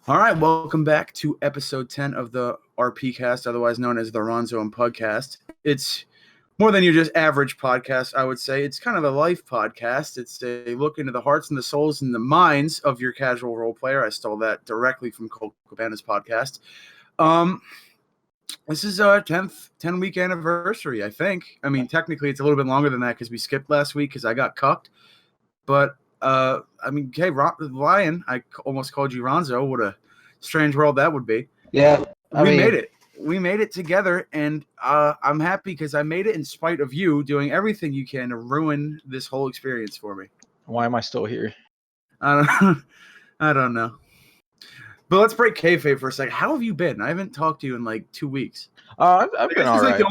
All right, welcome back to episode 10 of the RPCast, otherwise known as the Ronzo and Pugcast. It's more than your just average podcast, I would say. It's kind of a life podcast. It's a look into the hearts and the souls and the minds of your casual role player. I stole that directly from Cole Cabana's podcast. This is our 10-week anniversary, I think. I mean, technically, it's a little bit longer than that because we skipped last week because I got cucked. But hey, Lion, I almost called you Ronzo. What a strange world that would be. Yeah, we made it. We made it together, and I'm happy because I made it in spite of you doing everything you can to ruin this whole experience for me. Why am I still here? I don't know. But let's break kayfabe for a second. How have you been? I haven't talked to you in like 2 weeks. I've been all right.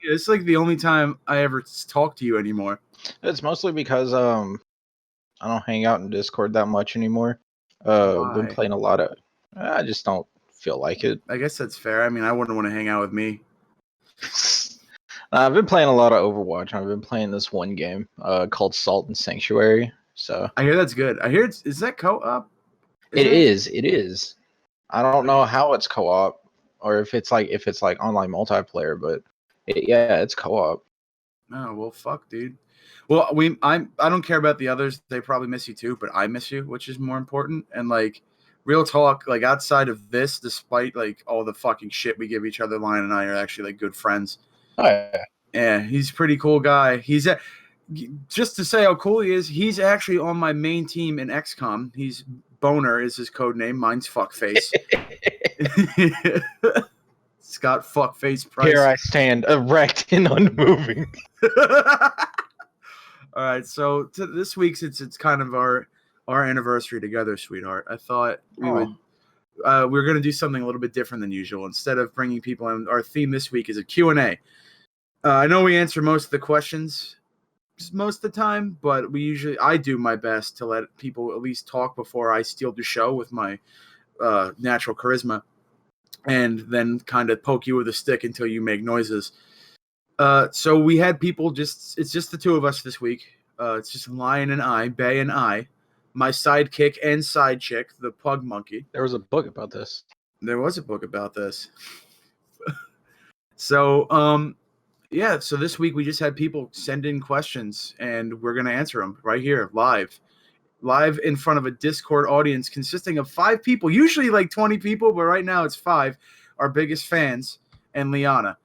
It's like the only time I ever talk to you anymore. It's mostly because I don't hang out in Discord that much anymore. Been playing a lot of. I just don't feel like it. I guess that's fair. I mean, I wouldn't want to hang out with me. I've been playing a lot of Overwatch. I've been playing this one game called Salt and Sanctuary. So I hear that's good. I hear is that co-op? It is. I don't know how it's co-op or if it's like online multiplayer, but it's co-op. Oh well, fuck, dude. Well, I don't care about the others. They probably miss you too, but I miss you, which is more important. And like, real talk, like outside of this, despite like all the fucking shit we give each other, Lion and I are actually like good friends. Oh yeah. Yeah, he's a pretty cool guy. Just to say how cool he is, he's actually on my main team in XCOM. He's Boner is his code name. Mine's Fuckface. Scott Fuckface Price. Here I stand, erect and unmoving. All right, so this week's it's kind of our anniversary together, sweetheart. I thought we're going to do something a little bit different than usual. Instead of bringing people in, our theme this week is a Q&A. I know we answer most of the questions most of the time, but I do my best to let people at least talk before I steal the show with my natural charisma, and then kind of poke you with a stick until you make noises. So we had people it's just the two of us this week. It's just Lion and I, Bay and I, my sidekick and side chick, the pug monkey. There was a book about this. There was a book about this. So, so this week we just had people send in questions and we're going to answer them right here, live in front of a Discord audience consisting of 5 people, usually like 20 people, but right now it's 5, our biggest fans, and Liana.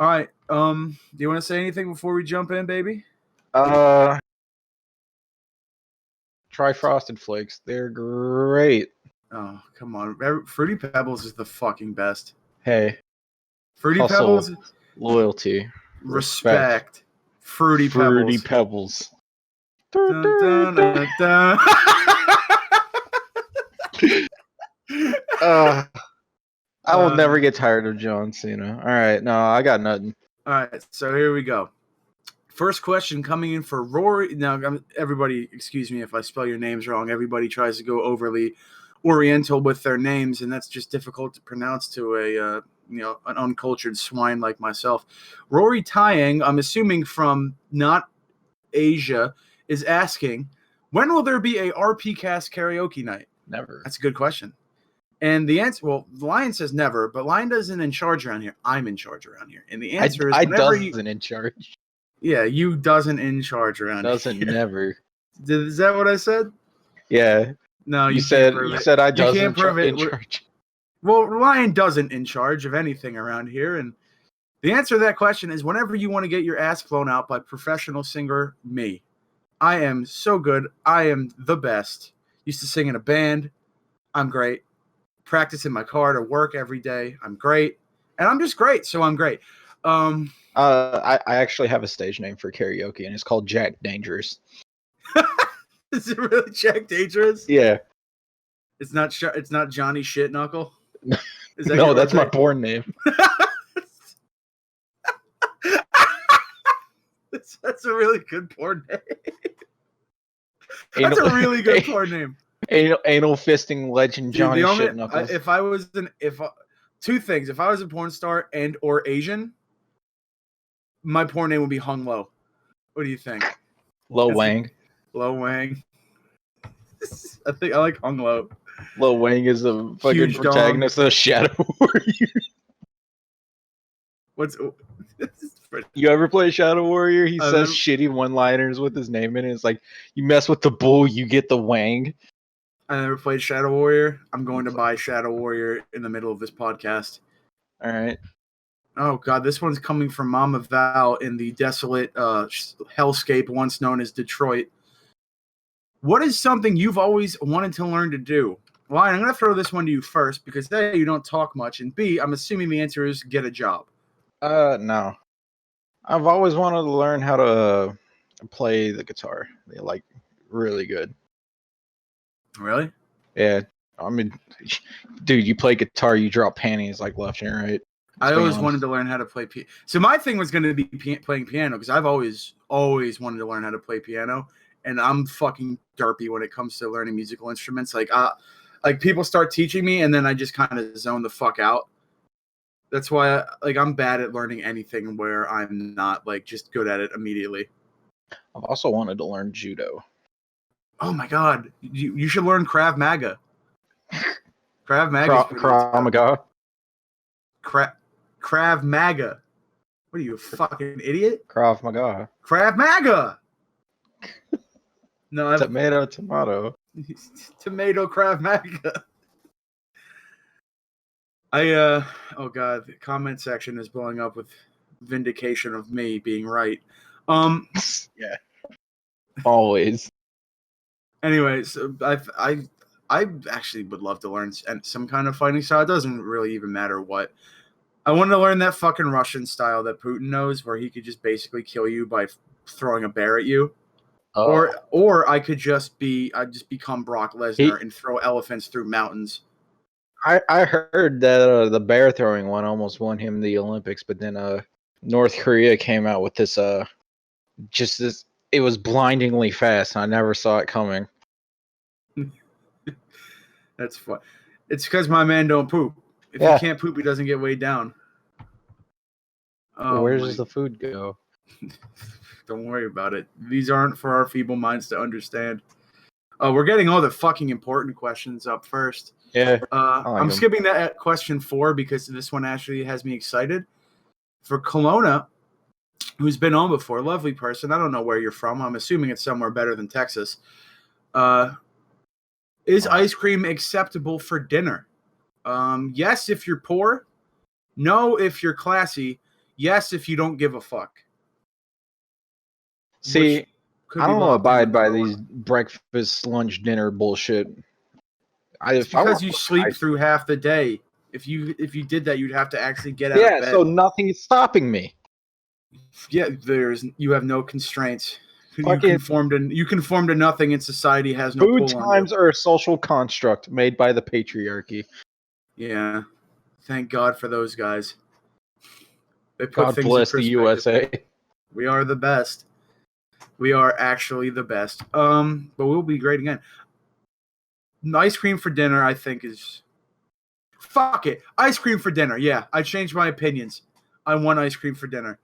All right. Do you want to say anything before we jump in, baby? Try Frosted Flakes. They're great. Oh, come on. Fruity Pebbles is the fucking best. Hey. Fruity Pebbles. Loyalty. Respect. Fruity Pebbles. Dun, dun, dun, dun. I will never get tired of John Cena. All right, no, I got nothing. All right, so here we go. First question coming in for Rory. Now, everybody, excuse me if I spell your names wrong. Everybody tries to go overly Oriental with their names, and that's just difficult to pronounce to an uncultured swine like myself. Rory Tying, I'm assuming from not Asia, is asking, when will there be a RPCast karaoke night? Never. That's a good question. And the answer, well, Lion says never, but Lion isn't in charge around here. I'm in charge around here. And the answer is whenever in charge. Yeah, you doesn't in charge around doesn't here. Never. Is that what I said? Yeah. No, you said I doesn't in charge. Well, Lion doesn't in charge of anything around here. And the answer to that question is whenever you want to get your ass blown out by professional singer me. I am so good. I am the best. Used to sing in a band. I'm great. Practice in my car to work every day. I'm great. And I'm just great, so I'm great. I actually have a stage name for karaoke, and it's called Jack Dangerous. Is it really Jack Dangerous? Yeah. It's not Johnny Shitknuckle? No, that's my porn name. That's a really good porn name. That's a really good porn name. Anal fisting legend Johnny Shitknuckles. Two things. If I was a porn star and or Asian, my porn name would be Hung Low. What do you think? Lo Wang. Lo Wang. I think I like Hung Low. Lil Wang is the fucking Huge protagonist of Shadow Warrior. What's You ever play Shadow Warrior? He I've says never- shitty one-liners with his name in it. It's like, you mess with the bull, you get the Wang. I never played Shadow Warrior. I'm going to buy Shadow Warrior in the middle of this podcast. All right. Oh god, this one's coming from Mama Val in the desolate hellscape once known as Detroit. What is something you've always wanted to learn to do? Ryan, I'm going to throw this one to you first because A, you don't talk much, and B, I'm assuming the answer is get a job. No. I've always wanted to learn how to play the guitar. Like, really good. Really? Yeah. I mean, dude, you play guitar, you drop panties like left and right. I always wanted to learn how to play piano. So my thing was going to be playing piano because I've always wanted to learn how to play piano, and I'm fucking derpy when it comes to learning musical instruments. Like people start teaching me, and then I just kind of zone the fuck out. That's why I'm bad at learning anything where I'm not like just good at it immediately. I've also wanted to learn judo. Oh my god, you should learn Krav Maga. Krav Maga. Krav Maga. Krav Maga. What are you, a fucking idiot? Krav Maga. Krav Maga. No, tomato. Tomato Krav Maga. Oh god, the comment section is blowing up with vindication of me being right. Yeah. Always. Anyways, I actually would love to learn some kind of fighting style. It doesn't really even matter what. I wanted to learn that fucking Russian style that Putin knows, where he could just basically kill you by throwing a bear at you. Oh. Or I'd just become Brock Lesnar and throw elephants through mountains. I heard that the bear throwing one almost won him the Olympics, but then North Korea came out with this it was blindingly fast, and I never saw it coming. That's fun. It's because my man don't poop. If he can't poop, he doesn't get weighed down. Where does the food go? Don't worry about it. These aren't for our feeble minds to understand. We're getting all the fucking important questions up first. Yeah. I'm skipping that at question 4 because this one actually has me excited. For Kelowna, who's been on before, lovely person. I don't know where you're from. I'm assuming it's somewhere better than Texas. Is ice cream acceptable for dinner? Yes, if you're poor. No, if you're classy. Yes, if you don't give a fuck. See, I don't abide by these breakfast, lunch, dinner bullshit. Because you sleep through half the day. If you did that, you'd have to actually get out of bed. Yeah, so nothing is stopping me. Yeah, you have no constraints. You conform to nothing, and society has no food pull on you. times are a social construct made by the patriarchy. Yeah, thank God for those guys. They put God things bless in the USA. We are the best. We are actually the best. But we'll be great again. Ice cream for dinner, I think, is... Fuck it. Ice cream for dinner. Yeah, I changed my opinions. I want ice cream for dinner.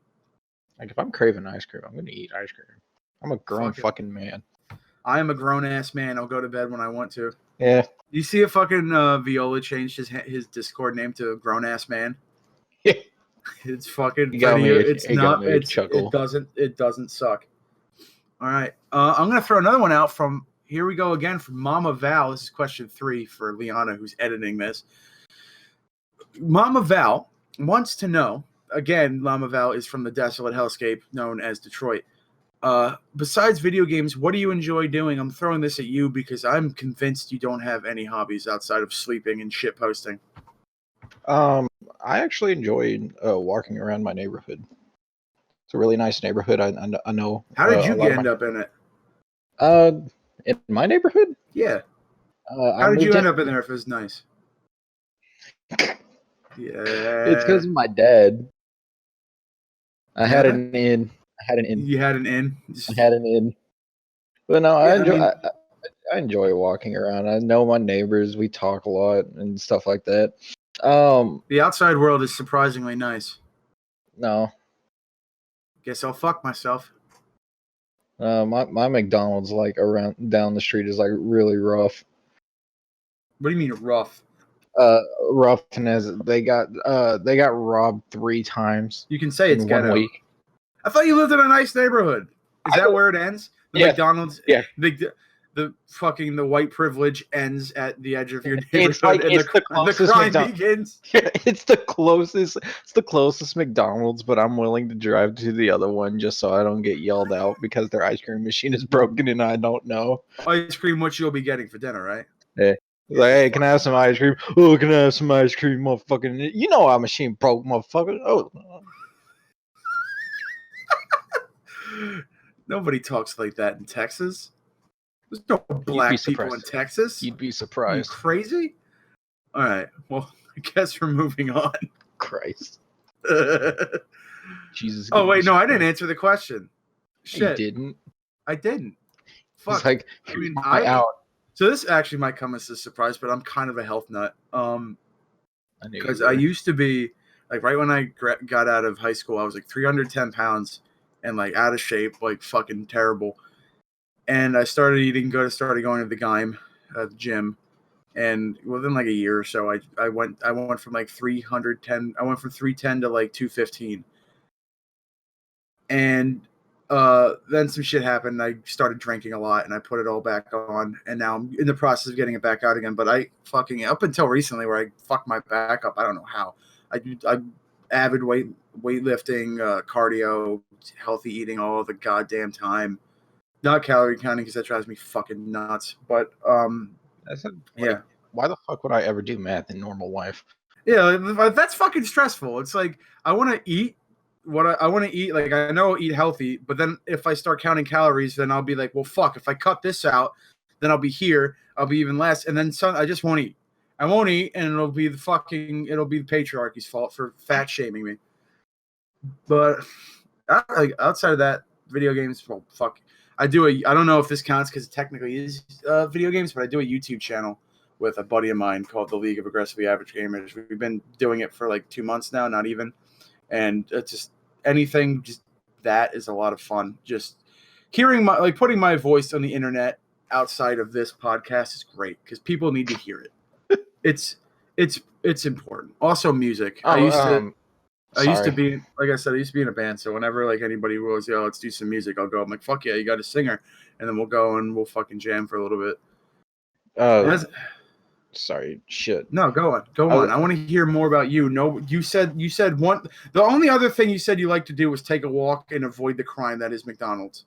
Like, if I'm craving ice cream, I'm going to eat ice cream. I'm a grown fucking man. I am a grown-ass man. I'll go to bed when I want to. Yeah. You see if fucking Viola changed his Discord name to grown-ass man? Yeah. It's fucking... It doesn't suck. All right. I'm going to throw another one out from... Here we go again from Mama Val. This is question 3 for Liana, who's editing this. Mama Val wants to know, again, Mama Val is from the desolate hellscape known as Detroit. Besides video games, what do you enjoy doing? I'm throwing this at you because I'm convinced you don't have any hobbies outside of sleeping and shit posting. I actually enjoy walking around my neighborhood. It's a really nice neighborhood. I know. How did you end up in it? In my neighborhood? Yeah. How did you end up in there if it was nice? Yeah. It's because of my dad. I had an in. You had an in? I had an in. But no, I enjoy walking around. I know my neighbors. We talk a lot and stuff like that. The outside world is surprisingly nice. No. Guess I'll fuck myself. My McDonald's like around down the street is like really rough. What do you mean rough? Roughness. They got robbed 3 times You can say it's in 1 ghetto. week. I thought you lived in a nice neighborhood. Is that where it ends? The Yeah. McDonald's, Yeah. the fucking the white privilege ends at the edge of your neighborhood, It's like and it's the closest crime McDonald's. begins. Yeah, it's the closest McDonald's, but I'm willing to drive to the other one just so I don't get yelled out because their ice cream machine is broken and I don't know. Ice cream, what you'll be getting for dinner, right? Yeah. Like, hey, can I have some ice cream? Oh, can I have some ice cream, motherfucker? You know our machine broke, motherfucker. Oh. Nobody talks like that in Texas. There's no black people in surprised. Texas. You'd be You surprised. crazy? All right. Well, I guess we're moving on. Christ. Jesus. Oh wait, no, I didn't answer the question. Shit, You didn't. I didn't. Fuck. He's like, I mean, my out. So this actually might come as a surprise, but I'm kind of a health nut. Because I used to be like right when I got out of high school, I was like 310 pounds and like out of shape, like fucking terrible. And I started going to the Gym, the gym, and within like a year or so, I went from like 310. I went from 310 to like 215, and then some shit happened. I started drinking a lot, and I put it all back on, and now I'm in the process of getting it back out again. But I fucking up until recently, where I fucked my back up. I don't know how. I avid weightlifting, cardio, healthy eating all the goddamn time. Not calorie counting because that drives me fucking nuts. But yeah. Why the fuck would I ever do math in normal life? Yeah, that's fucking stressful. It's like I want to eat what I want to eat. Like I know I'll eat healthy, but then if I start counting calories, then I'll be like, well, fuck. If I cut this out, then I'll be here. I'll be even less, and then I just won't eat. I won't eat, and it'll be the patriarchy's fault for fat shaming me. But outside of that, video games, well, fuck. I don't know if this counts because it technically is video games, but I do a YouTube channel with a buddy of mine called the League of Aggressively Average Gamers. We've been doing it for like 2 months now, not even. And it's just anything, just that is a lot of fun. Just hearing putting my voice on the internet outside of this podcast is great because people need to hear it. It's important. Also, music. I used to be, like I said, I used to be in a band. So whenever like anybody was, let's do some music, I'll go. I'm like, fuck yeah, you got a singer, and then we'll go and we'll fucking jam for a little bit. Sorry, shit. No, go on. I want to hear more about you. No, you said one. The only other thing you said you like to do was take a walk and avoid the crime that is McDonald's.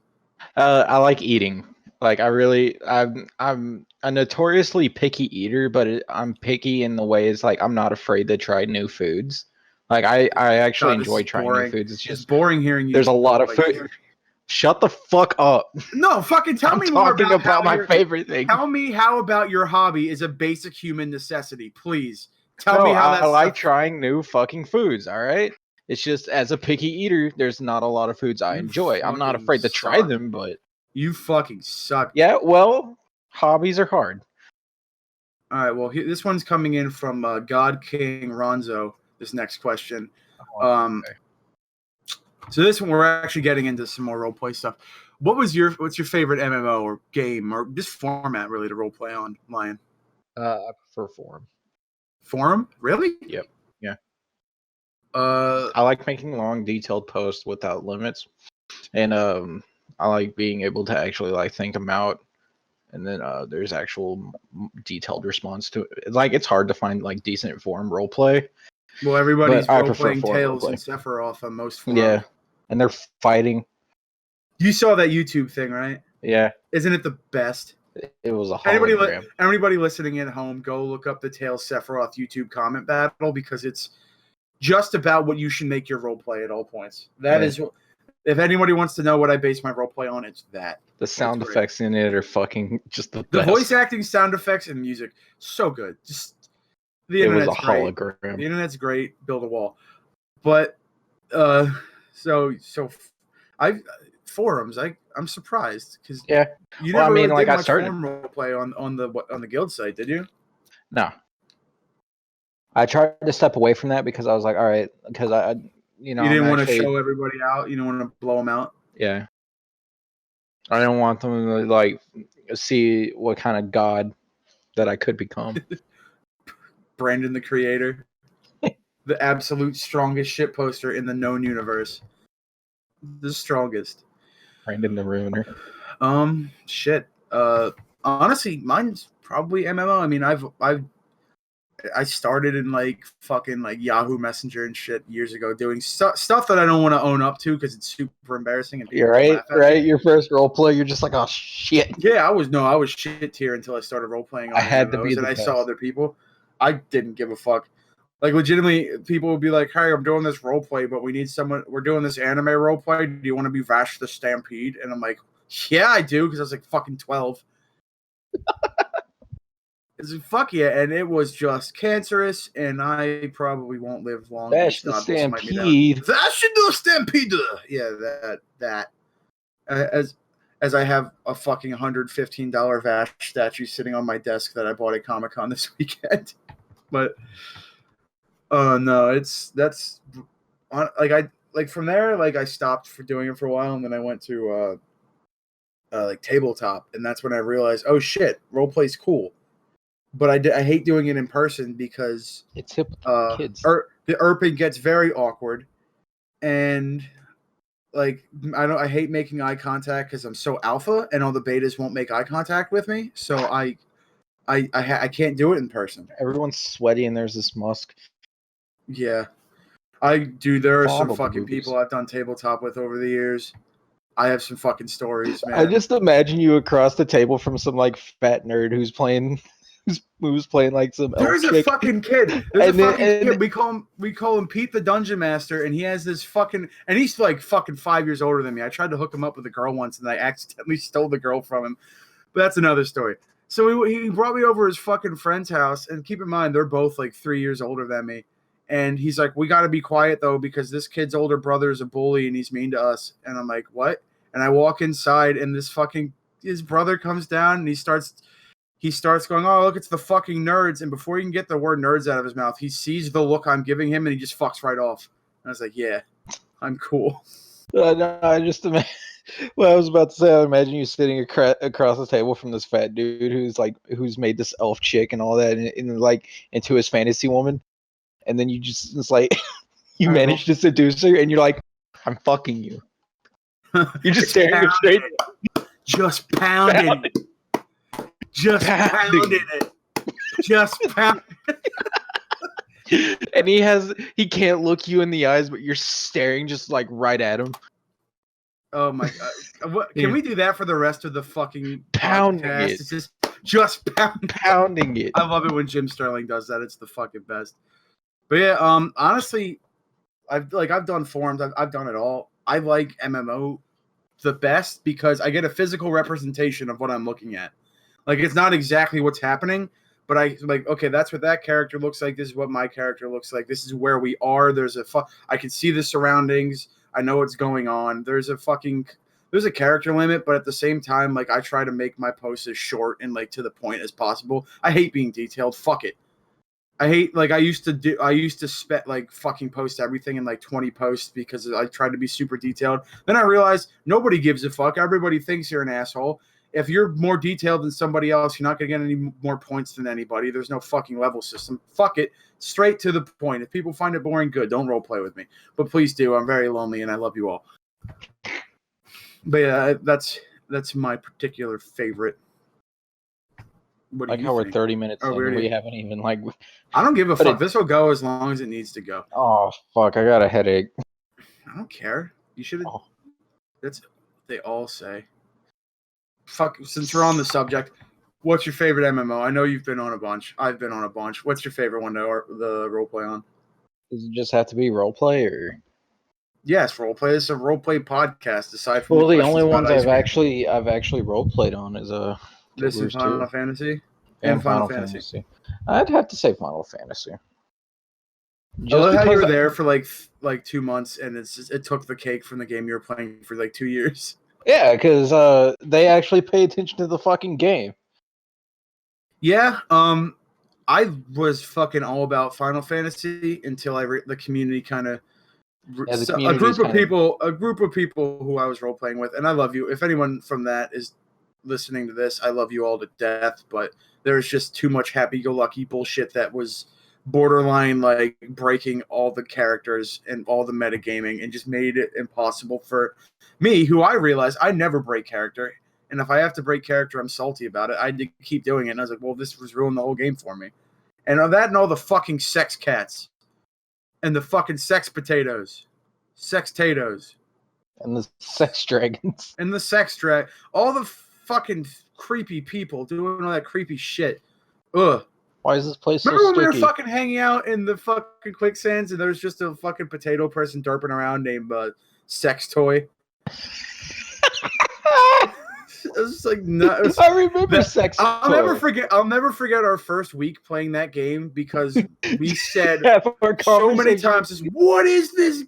I like eating. Like I'm a notoriously picky eater, but I'm picky in the ways like I'm not afraid to try new foods. Like I actually enjoy trying new foods. It's just boring hearing you. There's a lot of food. Shut the fuck up. No, fucking tell me more about my favorite thing. Tell me how about your hobby is a basic human necessity, please. Tell me how I like trying new fucking foods, all right? It's just as a picky eater, there's not a lot of foods I enjoy. I'm not afraid to try them, but you fucking suck. Yeah, well, hobbies are hard. All right, well, this one's coming in from God King Ronzo. This next question. Okay. So this one, we're actually getting into some more roleplay stuff. What's your favorite MMO or game or this format really to roleplay on, Lion? I prefer forum. Forum? Really? Yep. Yeah. I like making long, detailed posts without limits, and I like being able to actually like think them out, and then there's actual detailed response to it. Like it's hard to find like decent forum roleplay. Well, everybody's role-playing Tales and Sephiroth on most forums. Yeah, and they're fighting. You saw that YouTube thing, right? Yeah. Isn't it the best? It was a hologram. Anybody listening at home, go look up the Tales Sephiroth YouTube comment battle because it's just about what you should make your roleplay at all points. That is, if anybody wants to know what I base my roleplay on, it's that. The sound effects in it are fucking just the best. The voice acting, sound effects, and music, so good. Just the internet's great. It was a hologram. The internet's great. Build a wall, but so forums. I'm surprised because you never did much forum roleplay on the guild site, did you? No. I tried to step away from that because I was like, all right, because you didn't want to show everybody out. You didn't want to blow them out. Yeah. I didn't want them to like see what kind of god that I could become. Brandon the Creator. The absolute strongest shit poster in the known universe. The strongest. Brandon the Ruiner. Shit. Honestly, mine's probably MMO. I mean, I started in like fucking like Yahoo Messenger and shit years ago, doing stuff that I don't want to own up to because it's super embarrassing and people You're right, laugh at right. me. Your first role play, you're just like, oh shit. Yeah, I was shit tier until I started role playing on I had to MMOs be and the I saw best. other people. I didn't give a fuck. Like legitimately, people would be like, "Hey, I'm doing this role play, but we need someone. We're doing this anime role play. Do you want to be Vash the Stampede?" And I'm like, "Yeah, I do," because I was like fucking 12. It's like, fuck yeah, and it was just cancerous, and I probably won't live long. Vash the God will smite me down. Stampede. Vash the Stampede. Yeah, that. As I have a fucking $115 Vash statue sitting on my desk that I bought at Comic-Con this weekend. But no, that's like from there, like I stopped for doing it for a while, and then I went to like tabletop, and that's when I realized, oh shit, roleplay's cool. But I hate doing it in person because It's hip kids. the ERPing gets very awkward, and like I hate making eye contact because I'm so alpha, and all the betas won't make eye contact with me, so I can't do it in person. Everyone's sweaty and there's this musk. Yeah, there are some Fondle the fucking boobies. people I've done tabletop with over the years. I have some fucking stories, man. I just imagine you across the table from some like fat nerd who's playing like some There's elf a chick. fucking kid. Kid. We call him Pete the Dungeon Master, and he has this fucking, and he's like fucking 5 years older than me. I tried to hook him up with a girl once, and I accidentally stole the girl from him. But that's another story. So he brought me over his fucking friend's house, and keep in mind they're both like 3 years older than me. And he's like, "We got to be quiet though, because this kid's older brother is a bully and he's mean to us." And I'm like, "What?" And I walk inside, and his brother comes down, and he starts going, "Oh, look, it's the fucking nerds." And before he can get the word nerds out of his mouth, he sees the look I'm giving him, and he just fucks right off. And I was like, "Yeah, I'm cool." No, I just imagine. Well, I was about to say, I imagine you sitting across the table from this fat dude who's made this elf chick and all that, and like into his fantasy woman, and then it's like you manage to seduce her, and you're like, "I'm fucking you." You're just staring her straight, just pounding it. Just pounding it. Just pounding it. And he can't look you in the eyes, but you're staring just like right at him. Oh my god! Can we do that for the rest of the fucking pounding podcast? it? It's just pounding it. I love it when Jim Sterling does that. It's the fucking best. But yeah, honestly, I've done forums. I've done it all. I like MMO the best because I get a physical representation of what I'm looking at. Like, it's not exactly what's happening, but I like, okay, that's what that character looks like. This is what my character looks like. This is where we are. I can see the surroundings. I know what's going on. There's a character limit, but at the same time, like, I try to make my posts as short and like to the point as possible. I hate being detailed. Fuck it. I hate, like, I used to like fucking post everything in like 20 posts because I tried to be super detailed. Then I realized nobody gives a fuck. Everybody thinks you're an asshole. If you're more detailed than somebody else, you're not going to get any more points than anybody. There's no fucking level system. Fuck it. Straight to the point. If people find it boring, good. Don't role play with me. But please do. I'm very lonely and I love you all. But yeah, that's my particular favorite. What do like you how think? we're 30 minutes in, we haven't even like. I don't give a fuck. This will go as long as it needs to go. Oh fuck! I got a headache. I don't care. You should. Oh. That's what they all say. Fuck. Since we're on the subject, what's your favorite MMO? I know you've been on a bunch. I've been on a bunch. What's your favorite one to the roleplay on? Does it just have to be roleplay or? Yes, roleplay. It's a roleplay podcast. Aside from the only ones I've actually roleplayed on is this is Final Fantasy and Final Fantasy. I'd have to say Final Fantasy. Just I love how you were there for like 2 months, and it took the cake from the game you were playing for like 2 years. Yeah, because they actually pay attention to the fucking game. Yeah, I was fucking all about Final Fantasy until the community kind of. A group of people who I was role playing with, and I love you. If anyone from that is listening to this, I love you all to death, but there's just too much happy-go-lucky bullshit that was borderline like breaking all the characters and all the metagaming and just made it impossible for me, who I realized I never break character. And if I have to break character, I'm salty about it. I had to keep doing it. And I was like, well, this was ruining the whole game for me. And all that and all the fucking sex cats. And the fucking sex potatoes. Sex-tatoes. And the sex dragons. And the sex drag. All the fucking creepy people doing all that creepy shit. Ugh. Why is this place so Remember when sticky? we were fucking hanging out in the fucking quicksands and there was just a fucking potato person derping around named Sex Toy? It was like nuts. I remember Sex Toy. I'll never forget our first week playing that game because we said so many times, "What is this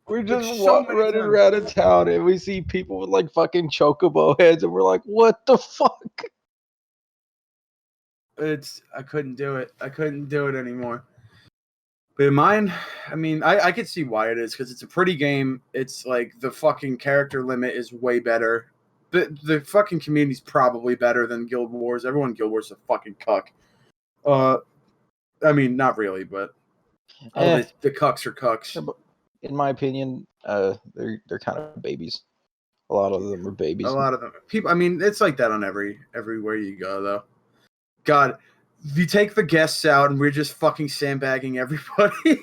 running around town and we see people with like fucking chocobo heads and we're like, what the fuck? I couldn't do it. I couldn't do it anymore. But mine, I mean, I could see why it is because it's a pretty game. It's like the fucking character limit is way better. The fucking community's probably better than Guild Wars. Everyone in Guild Wars is a fucking cuck. I mean, not really, but the cucks are cucks. In my opinion, they're kind of babies. A lot of them are babies. A lot of them. People. I mean, it's like that on everywhere you go, though. God, you take the guests out and we're just fucking sandbagging everybody.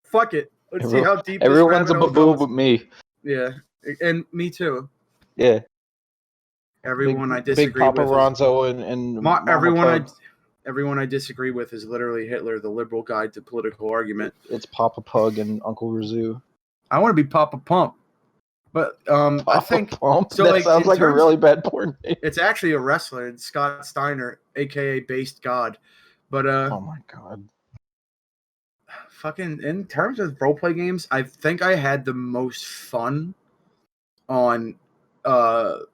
Fuck it. Let's see how deep. Everyone's a baboon but me. Yeah, and me too. Yeah. Everyone I disagree with. Big Papa Ronzo and everyone I disagree with is literally Hitler, the liberal guide to political argument. It's Papa Pug and Uncle Razoo. I want to be Papa Pump, but I think Pump? So. That sounds like a really bad porn name. It's actually a wrestler, it's Scott Steiner, aka Based God. But oh my god. Fucking in terms of roleplay games, I think I had the most fun on Lord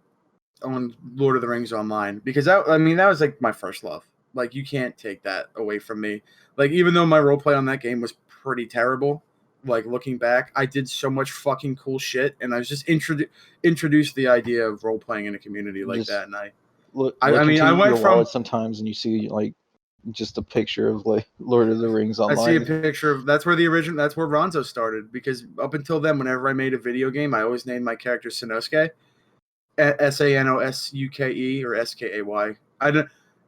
of the Rings Online because that was like my first love. Like you can't take that away from me. Like even though my roleplay on that game was pretty terrible, like looking back, I did so much fucking cool shit, and I was just introduced the idea of role playing in a community like that. And I went from sometimes and you see like just a picture of like Lord of the Rings Online. I see a picture of that's where Ronzo started because up until then, whenever I made a video game, I always named my character Sanosuke. Sanosuke or Skay.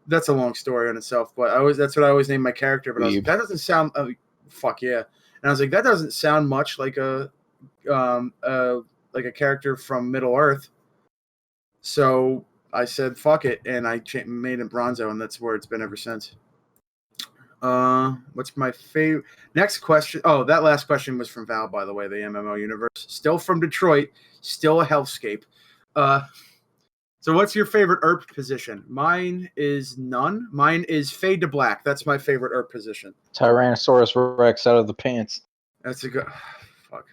That's a long story on itself, but that's what I always named my character. But I was like, that doesn't sound fuck yeah. And I was like, that doesn't sound much like a character from Middle Earth. So I said fuck it, and I made it Bronzo, and that's where it's been ever since. What's my favorite? Next question. Oh, that last question was from Val, by the way. The MMO universe, still from Detroit, still a hellscape. So what's your favorite ERP position? Mine is none. Mine is fade to black. That's my favorite ERP position. Tyrannosaurus Rex out of the pants. That's a good. Fuck.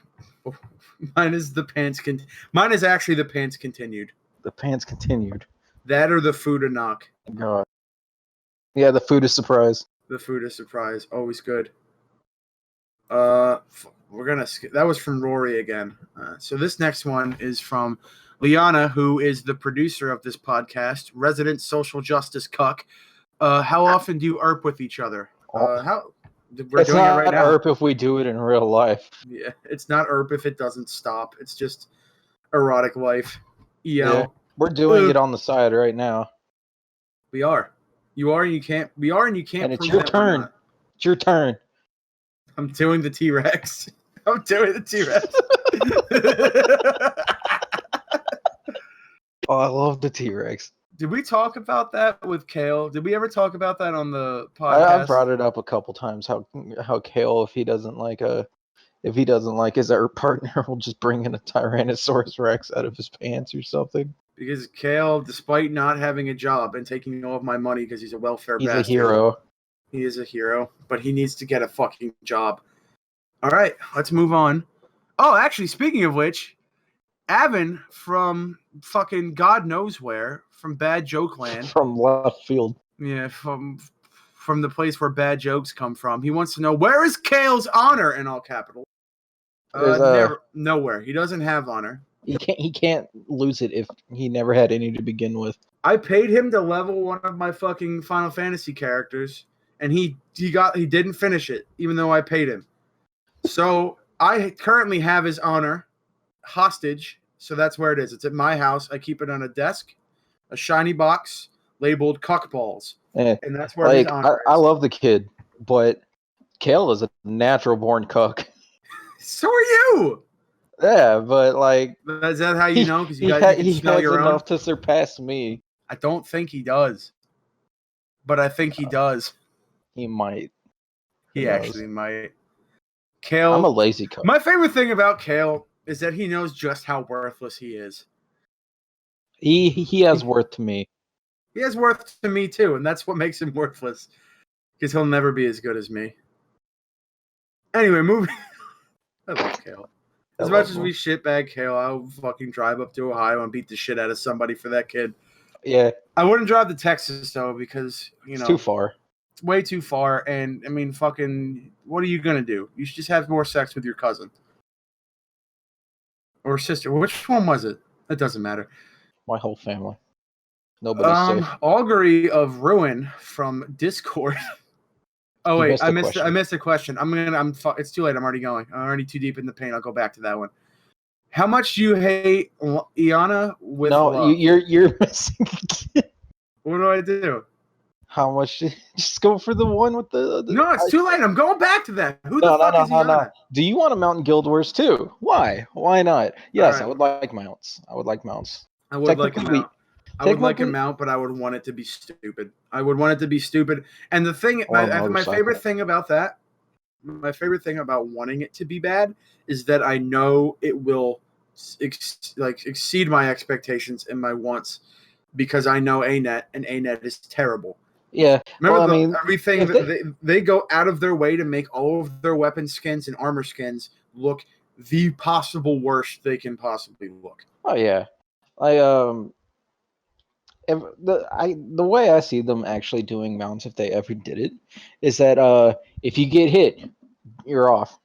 Mine is the pants. Mine is actually the pants continued. The pants continued. That or the food to knock. God. Yeah, the food is surprise. The food is surprise. Always good. We're gonna skip. That was from Rory again. So this next one is from Liana, who is the producer of this podcast, resident social justice cuck. How often do you ERP with each other? We're doing it right now. ERP if we do it in real life. Yeah, it's not ERP if it doesn't stop. It's just erotic life. Yeah, we're doing it on the side right now. We are. You are and you can't. We are and you can't. And it's your turn. It's your turn. I'm doing the T-Rex. I'm doing the T-Rex. Oh, I love the T-Rex. Did we talk about that with Kale? Did we ever talk about that on the podcast? I brought it up a couple times. How Kale, if he doesn't like his ERP partner, will just bring in a Tyrannosaurus Rex out of his pants or something. Because Kale, despite not having a job and taking all of my money because he's a welfare bastard. He's a hero. He is a hero, but he needs to get a fucking job. All right, let's move on. Oh, actually, speaking of which, Avin from fucking God knows where, from Bad Joke Land. From left field. Yeah, from the place where bad jokes come from. He wants to know, where is Kale's honor in all capitals? Nowhere. He doesn't have honor. He can't lose it if he never had any to begin with. I paid him to level one of my fucking Final Fantasy characters, and he didn't finish it, even though I paid him. So I currently have his honor hostage. So that's where it is. It's at my house. I keep it on a desk, a shiny box labeled cuckballs, and that's where his honor is. I love the kid, but Kale is a natural born cuck. So are you. Yeah, but like, is that how you know? Because you he smell has your enough own? to surpass me. I don't think he does, but I think he does. He might. He actually might. Kale. I'm a lazy cuck. My favorite thing about Kale is that he knows just how worthless he is. He has worth to me. He has worth to me too, and that's what makes him worthless. Because he'll never be as good as me. Anyway, moving. I love Kale. As much as we shitbag Kale, I'll fucking drive up to Ohio and beat the shit out of somebody for that kid. Yeah. I wouldn't drive to Texas though, because it's too far. It's way too far, and I mean, fucking, what are you gonna do? You should just have more sex with your cousin or sister. Which one was it? It doesn't matter. My whole family. Nobody's safe. Augury of Ruin from Discord. Oh wait, I missed a question. It's too late. I'm already going. I'm already too deep in the paint. I'll go back to that one. How much do you hate Iana with love? No, you're missing. What do I do? How much? Just go for the one with the no, it's too late. I'm going back to that. Who the fuck is Iana? No. Do you want to mount in Guild Wars too? Why? Why not? Yes, right. I would like mounts. I would like a mount. I would like a mount, but I would want it to be stupid. And the thing, my favorite thing about that, my favorite thing about wanting it to be bad is that I know it will exceed my expectations and my wants, because I know ANET, and ANET is terrible. Yeah. Remember, everything they go out of their way to make all of their weapon skins and armor skins look the possible worst they can possibly look. Oh yeah. The way I see them actually doing mounts, if they ever did it, is that if you get hit, you're off.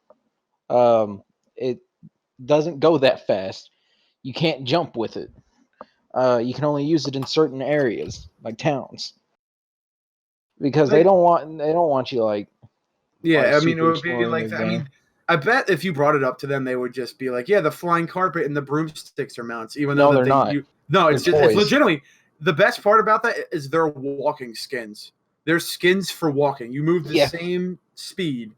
It doesn't go that fast. You can't jump with it. You can only use it in certain areas, like towns, because they don't want you like. Yeah, I mean, it would be like that. I mean, I bet if you brought it up to them, they would just be like, "Yeah, the flying carpet and the broomsticks are mounts." Even though they're not. It's legitimately the best part about that is they're walking skins. They're skins for walking. You move the same speed,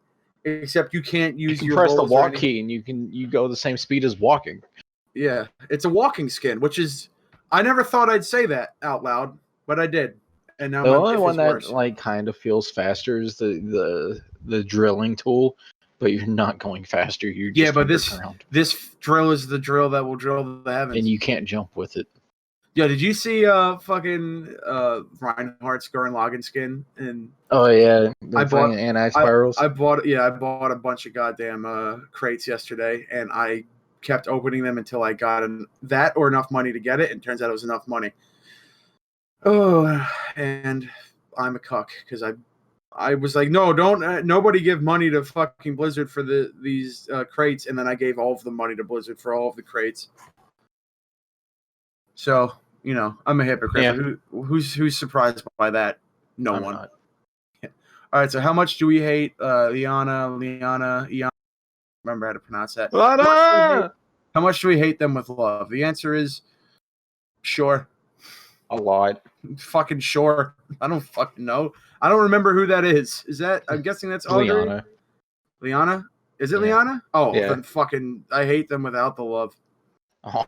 except you can't use your press the walk key, and you go the same speed as walking. Yeah, it's a walking skin, which is I never thought I'd say that out loud, but I did. And now the only one that like kind of feels faster is the drilling tool, but you're not going faster. You're just but this drill is the drill that will drill the heavens, and you can't jump with it. Yeah, did you see fucking Reinhardt's Gurren Lagann skin? And oh yeah, I bought anti-spirals. I bought a bunch of goddamn crates yesterday, and I kept opening them until I got that or enough money to get it, and it turns out it was enough money. Oh, and I'm a cuck because I was like, no, don't nobody give money to fucking Blizzard for these crates, and then I gave all of the money to Blizzard for all of the crates. So, you know, I'm a hypocrite. Yeah. Who's surprised by that? No one. Not. Yeah. All right, so how much do we hate Liana? Remember how to pronounce that. How much do we hate them with love? The answer is sure. A lot. Fucking sure. I don't fucking know. I don't remember who that is. Is that? I'm guessing that's Audrey. Liana? Is it Liana? Oh, then fucking I hate them without the love. Oh,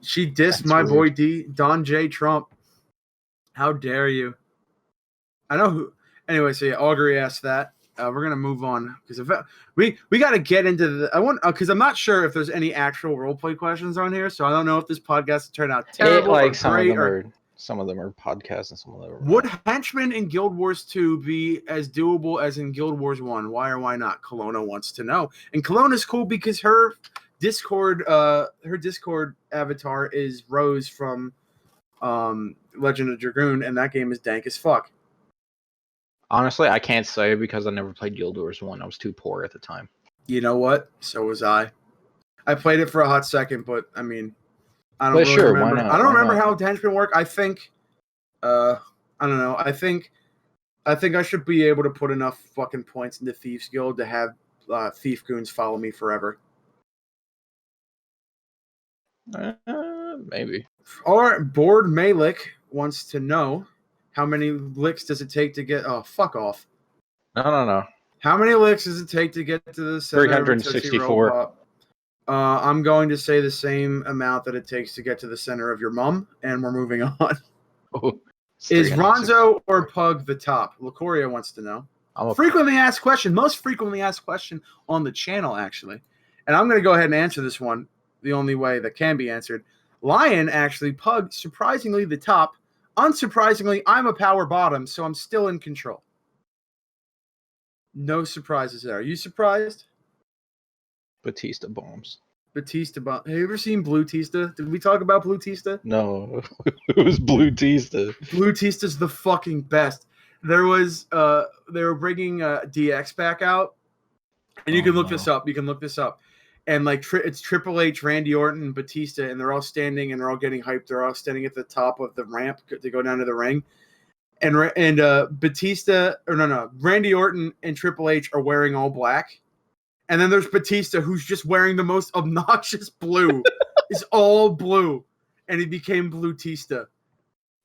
she dissed my boy Don J. Trump. How dare you? I know who. Anyway, so Augury asked that. We're gonna move on because we got to get into the. I want because I'm not sure if there's any actual roleplay questions on here, so I don't know if this podcast will turn out terrible or great. Some of them are podcasts and some of them are Would henchmen in Guild Wars 2 be as doable as in Guild Wars 1? Why or why not? Kelowna wants to know. And Kelowna's cool because her Discord avatar is Rose from Legend of Dragoon, and that game is dank as fuck. Honestly, I can't say because I never played Guild Wars 1. I was too poor at the time. You know what? So was I. I played it for a hot second, but I mean, I don't But really sure, why remember. not? I don't Why remember not? how henchmen work. I think, I don't know. I think I should be able to put enough fucking points into Thieves Guild to have thief goons follow me forever. Maybe. Or Board Malik wants to know how many licks does it take to get? Oh, fuck off! No. How many licks does it take to get to the center of a Tootsie Roll 364. Pop? I'm going to say the same amount that it takes to get to the center of your mum, and we're moving on. Oh, Is Ronzo or Pug the top? Lacoria wants to know. Frequently asked question, most frequently asked question on the channel, actually. And I'm going to go ahead and answer this one the only way that can be answered. Lion, actually, Pug, surprisingly the top. Unsurprisingly, I'm a power bottom, so I'm still in control. No surprises there. Are you surprised? Batista bombs. Batista bomb. Have you ever seen Blue Tista? Did we talk about Blue Tista? No, it was Blue Tista. Blue Tista's the fucking best. There was they were bringing DX back out, and you can look this up. You can look this up, and like it's Triple H, Randy Orton, and Batista, and they're all standing and they're all getting hyped. They're all standing at the top of the ramp to go down to the ring, and Batista or no, Randy Orton and Triple H are wearing all black. And then there's Batista, who's just wearing the most obnoxious blue. It's all blue. And he became Blue Tista.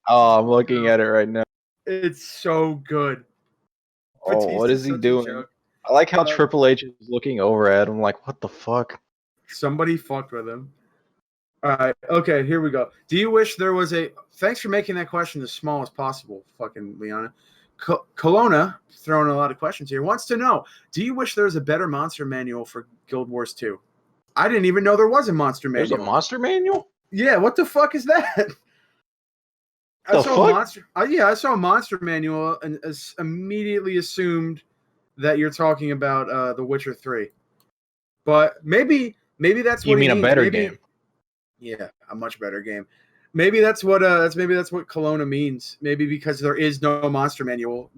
Oh, I'm looking at it right now. It's so good. Oh, Batista's what is he such a doing? joke. I like how Triple H is looking over at him like, what the fuck? Somebody fucked with him. All right. Okay, here we go. Do you wish there was a... Thanks for making that question as small as possible, fucking Liana. Kelowna, throwing a lot of questions here, wants to know, do you wish there was a better monster manual for Guild Wars 2? I didn't even know there was a monster manual. There's a monster manual? Yeah, what the fuck is that? I saw a monster manual and immediately assumed that you're talking about The Witcher 3. But maybe that's what you mean he means. A better game. Yeah, a much better game. Maybe that's what Kelowna means. Maybe because there is no monster manual,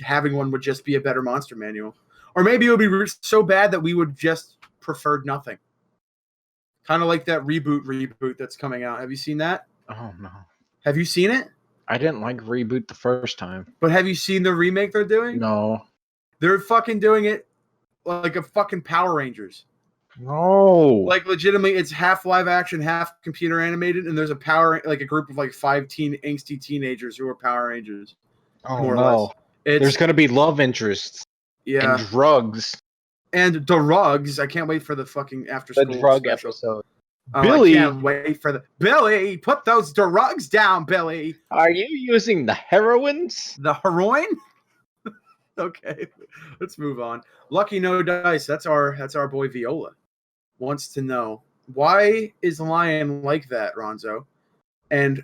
having one would just be a better monster manual. Or maybe it would be so bad that we would just prefer nothing. Kind of like that reboot that's coming out. Have you seen that? Oh, no. Have you seen it? I didn't like Reboot the first time. But have you seen the remake they're doing? No. They're fucking doing it like a fucking Power Rangers. No. Like legitimately, it's half live action, half computer animated, and there's a group of like 5 angsty teenagers who are Power Rangers. Oh no. There's gonna be love interests. Yeah. And drugs. And drugs. I can't wait for the fucking after school drug special. episode. Billy, I can't wait for Billy, put those drugs down, Billy. Are you using the heroines? The heroin? Okay, let's move on. Lucky No Dice. That's our boy Viola. Wants to know, why is Lion like that, Ronzo? And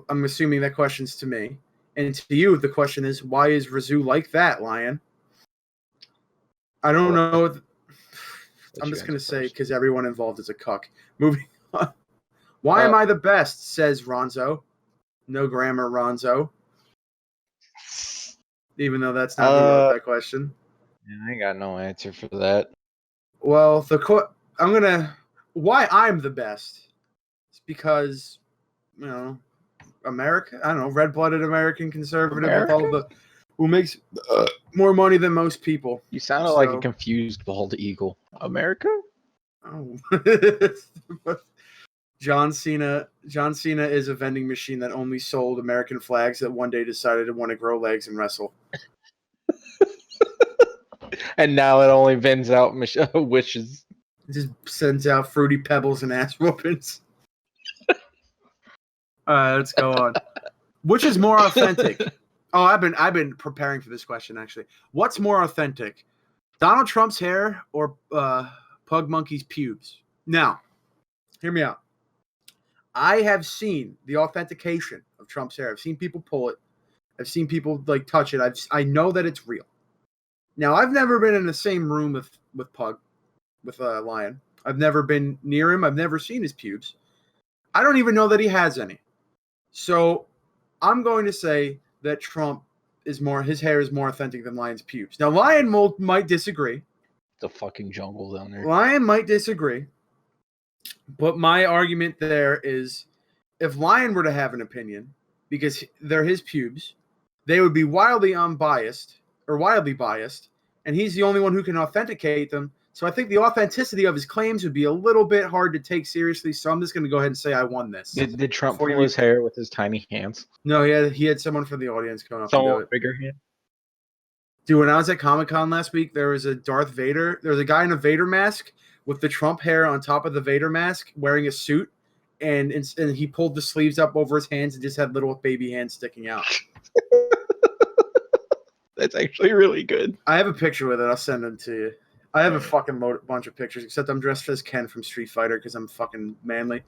I'm assuming that question's to me. And to you, the question is, why is Razoo like that, Lion? I don't know. I'm just going to say, because everyone involved is a cuck. Moving on. Why am I the best, says Ronzo. No grammar, Ronzo. Even though that's not who wrote that question. Yeah, I ain't got no answer for that. Well, why I'm the best is because, America. I don't know, red-blooded American conservative with all who makes more money than most people. You sounded like a confused bald eagle. America? Oh. John Cena is a vending machine that only sold American flags that one day decided to want to grow legs and wrestle. And now it only vends out wishes. It just sends out fruity pebbles and ass whoopings. All right, let's go on. Which is more authentic? Oh, I've been preparing for this question, actually. What's more authentic? Donald Trump's hair or Pug Monkey's pubes? Now, hear me out. I have seen the authentication of Trump's hair. I've seen people pull it. I've seen people touch it. I know that it's real. Now, I've never been in the same room with Pug, with Lion. I've never been near him. I've never seen his pubes. I don't even know that he has any. So I'm going to say that his hair is more authentic than Lion's pubes. Now, Lion might disagree. The fucking jungle down there. Lion might disagree. But my argument there is, if Lion were to have an opinion, because they're his pubes, they would be wildly biased, and he's the only one who can authenticate them. So I think the authenticity of his claims would be a little bit hard to take seriously. So I'm just going to go ahead and say I won this. Did Trump pull his hair with his tiny hands? No, he had someone from the audience come up and do it. Bigger hand. Dude, when I was at Comic-Con last week, there was a Darth Vader. There was a guy in a Vader mask with the Trump hair on top of the Vader mask, wearing a suit, and he pulled the sleeves up over his hands and just had little baby hands sticking out. That's actually really good. I have a picture with it. I'll send them to you. I have a fucking bunch of pictures, except I'm dressed as Ken from Street Fighter because I'm fucking manly.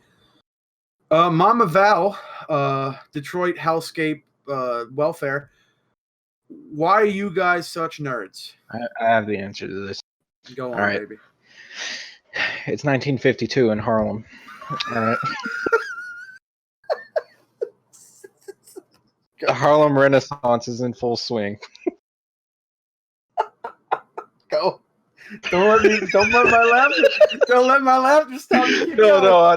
Mama Val, Detroit Hellscape Welfare. Why are you guys such nerds? I have the answer to this. Go on, baby. It's 1952 in Harlem. All right. The Harlem Renaissance is in full swing. Go. Don't let my laughter stop me. No, I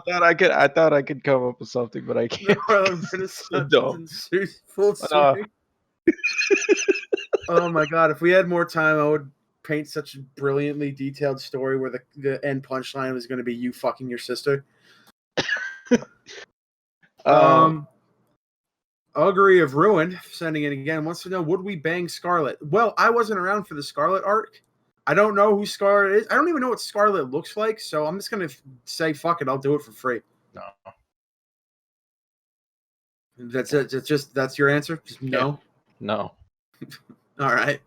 thought I could come up with something, but I can't. The Harlem Renaissance in full swing. Oh my god! If we had more time, I would paint such a brilliantly detailed story where the end punchline was going to be you fucking your sister. Augury of Ruin, sending it again, wants to know, would we bang Scarlet? Well, I wasn't around for the Scarlet arc. I don't know who Scarlet is. I don't even know what Scarlet looks like, so I'm just going to say, fuck it, I'll do it for free. No. That's it. That's your answer? Just no? No. All right.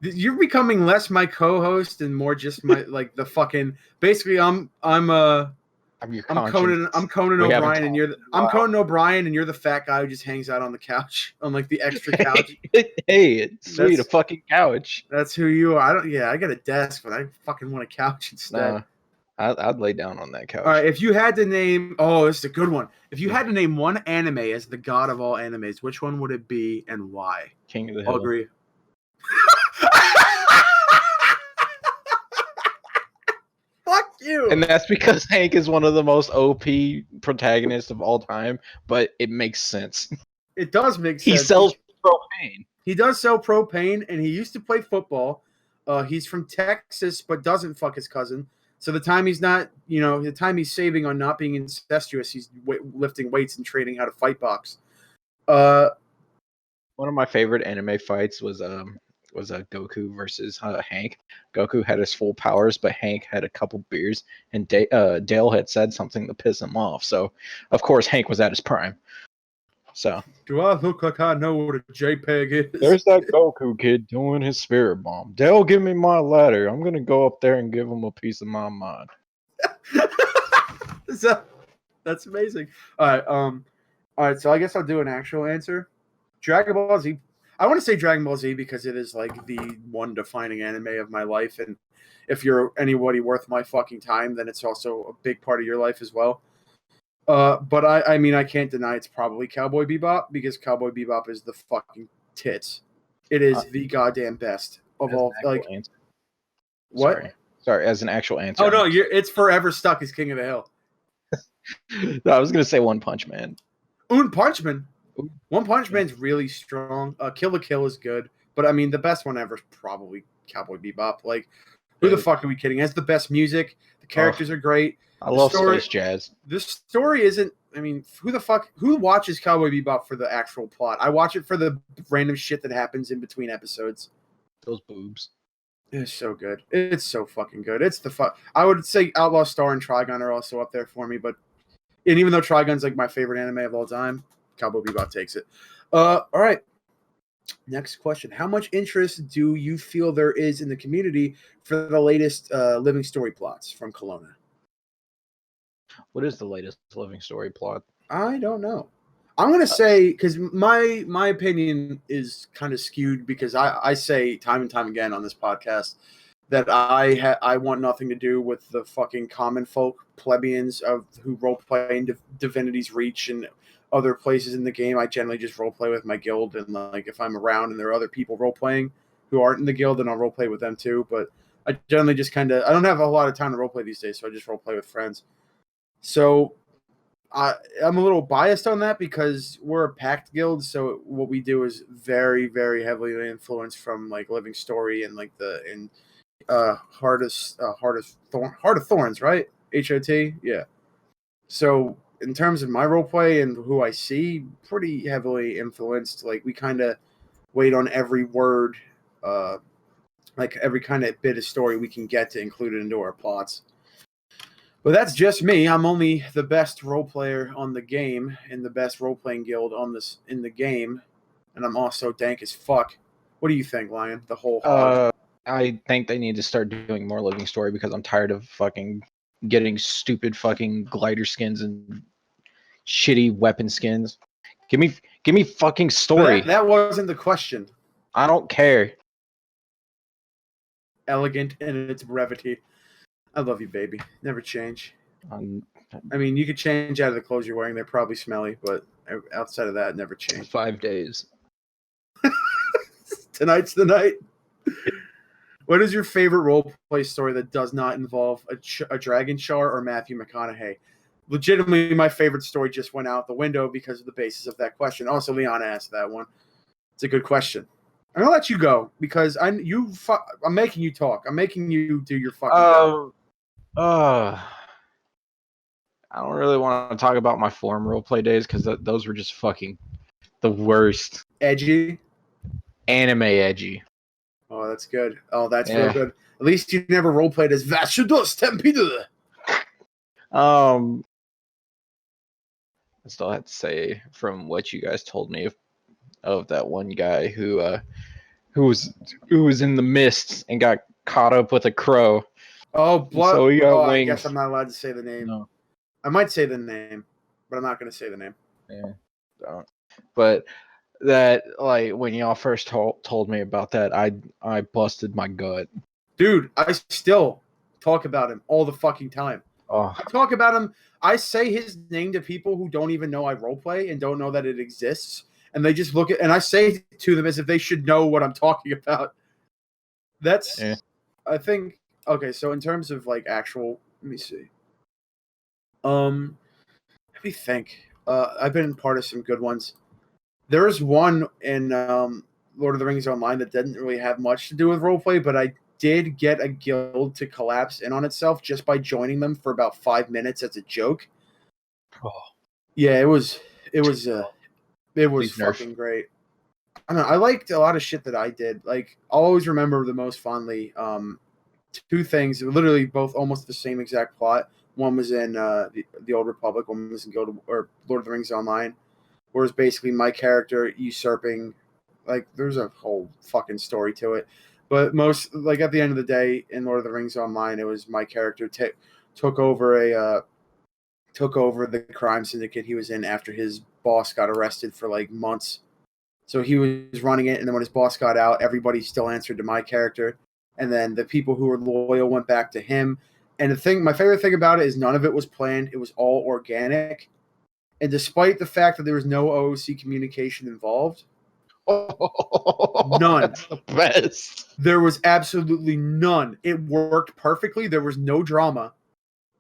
You're becoming less my co-host and more just my the fucking. Basically, I'm Conan O'Brien, and I'm Conan O'Brien, and you're the fat guy who just hangs out on the couch on the extra couch. Hey, it's sweet, a fucking couch. That's who you are. I got a desk, but I fucking want a couch instead. Nah, I'd lay down on that couch. All right, if you had to name, this is a good one. If you had to name one anime as the god of all animes, which one would it be and why? King of the Hill. I'll agree. Fuck you. And that's because Hank is one of the most OP protagonists of all time, but it makes sense. It does make sense. He sells propane. He does sell propane, and he used to play football. He's from Texas, but doesn't fuck his cousin. So the time he's not, the time he's saving on not being incestuous, he's lifting weights and training how to fight box. One of my favorite anime fights was Goku versus Hank. Goku had his full powers, but Hank had a couple beers, and Dale had said something to piss him off. So, of course, Hank was at his prime. So, do I look like I know what a JPEG is? There's that Goku kid doing his spirit bomb. Dale, give me my ladder. I'm gonna go up there and give him a piece of my mind. That's amazing. All right. So I guess I'll do an actual answer. Dragon Ball Z. I want to say Dragon Ball Z because it is the one defining anime of my life, and if you're anybody worth my fucking time, then it's also a big part of your life as well. But I mean, I can't deny it's probably Cowboy Bebop because Cowboy Bebop is the fucking tits. It is the goddamn best of all. Answer. What? Sorry, as an actual answer. Oh no, it's forever stuck as King of the Hill. No, I was gonna say One Punch Man. One Punch Man's really strong. Kill la Kill is good, but I mean, the best one ever is probably Cowboy Bebop. Who the fuck are we kidding? It has the best music. The characters are great. I love Space Jazz. The story isn't. I mean, who watches Cowboy Bebop for the actual plot? I watch it for the random shit that happens in between episodes. Those boobs. It's so good. It's so fucking good. It's the fuck. I would say Outlaw Star and Trigun are also up there for me, and even though Trigun's my favorite anime of all time, Cowboy Bebop takes it. All right. Next question. How much interest do you feel there is in the community for the latest Living Story plots from Kelowna? What is the latest Living Story plot? I don't know. I'm going to say, because my opinion is kind of skewed because I say time and time again on this podcast that I want nothing to do with the fucking common folk plebeians who roleplay in Divinity's Reach and other places in the game. I generally just roleplay with my guild, and if I'm around and there are other people roleplaying who aren't in the guild, then I'll roleplay with them too. But I generally just I don't have a lot of time to roleplay these days, so I just roleplay with friends. So I'm a little biased on that because we're a pact guild. So what we do is very, very heavily influenced from like Living Story and like Heart of Thorns, right? HOT, yeah. So in terms of my roleplay and who I see, pretty heavily influenced. Like we kind of wait on every word, like every kind of bit of story we can get to include it into our plots. But that's just me. I'm only the best role player on the game in the best role playing guild in the game, and I'm also dank as fuck. What do you think, Lion? The whole hog. I think they need to start doing more Living Story because I'm tired of fucking getting stupid fucking glider skins and shitty weapon skins. Give me fucking story. That wasn't the question. I don't care. Elegant in its brevity. I love you, baby. Never change. I mean, you could change out of the clothes you're wearing. They're probably smelly, but outside of that, never change. 5 days. Tonight's the night. What is your favorite roleplay story that does not involve a dragon char or Matthew McConaughey? Legitimately, my favorite story just went out the window because of the basis of that question. Also, Leon asked that one. It's a good question. I'm gonna let you go because I'm making you talk. I'm making you do your fucking job. I don't really want to talk about my forum roleplay days because those were just fucking the worst. Edgy. Anime edgy. Oh, that's good. Oh, that's real good. At least you never roleplayed as Vashudo Stampede. I still have to say, from what you guys told me of that one guy who was in the mist and got caught up with a crow. Oh, so he got wings. I guess I'm not allowed to say the name. No. I might say the name, but I'm not going to say the name. Yeah, don't. But that, like, when y'all first told me about that, I busted my gut. Dude, I still talk about him all the fucking time. Oh. I talk about him. I say his name to people who don't even know I roleplay and don't know that it exists. And they just look at, and I say to them as if they should know what I'm talking about. That's, I think, okay, so in terms of like actual, let me see. Let me think. I've been part of some good ones. There was one in Lord of the Rings Online that didn't really have much to do with roleplay, but I did get a guild to collapse in on itself just by joining them for about 5 minutes as a joke. Oh. Yeah, it was fucking great. I don't know, I liked a lot of shit that I did. Like, I'll always remember the most fondly two things, literally both almost the same exact plot. One was in the Old Republic, one was in Lord of the Rings Online, where it's basically my character usurping, like, there's a whole fucking story to it. But most, like, at the end of the day, in Lord of the Rings Online, it was my character took over the crime syndicate he was in after his boss got arrested for, like, months. So he was running it, and then when his boss got out, everybody still answered to my character. And then the people who were loyal went back to him. And my favorite thing about it is none of it was planned. It was all organic. And despite the fact that there was no OOC communication involved, none. That's the best. There was absolutely none. It worked perfectly. There was no drama.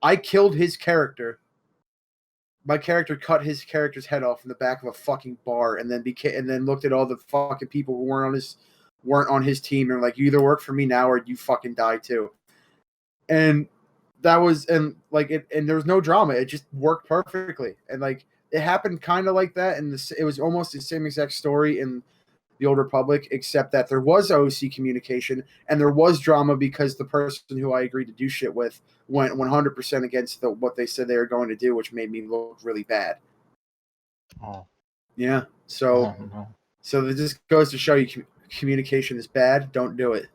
I killed his character. My character cut his character's head off in the back of a fucking bar, and then looked at all the fucking people who weren't on his team, and were like, you either work for me now or you fucking die too. And that was, and like it, and there was no drama. It just worked perfectly, and like it happened kind of like that. And it was almost the same exact story in the Old Republic, except that there was OC communication and there was drama because the person who I agreed to do shit with went 100% against what they said they were going to do, which made me look really bad. Oh. Yeah. So, so it just goes to show you communication is bad. Don't do it.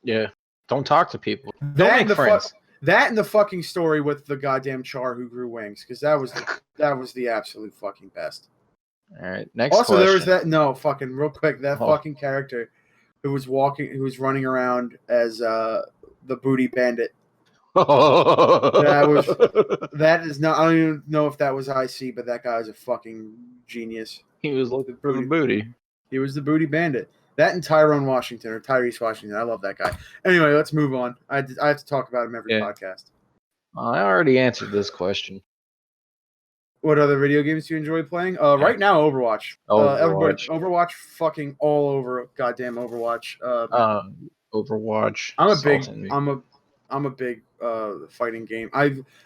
Yeah. Don't talk to people. Don't make friends. That and the fucking story with the goddamn char who grew wings, because that was the absolute fucking best. All right. Next also, question. there was fucking real quick, that fucking character who was running around as the booty bandit. That is not. I don't even know if that was IC, but that guy was a fucking genius. He was looking for the booty. He was the booty bandit. That and Tyrone Washington or Tyrese Washington. I love that guy. Anyway, let's move on. I have to talk about him every podcast. I already answered this question. What other video games do you enjoy playing? Right now, Overwatch. Everybody, Overwatch, fucking all over. Goddamn Overwatch. Overwatch. I'm a big fighting game.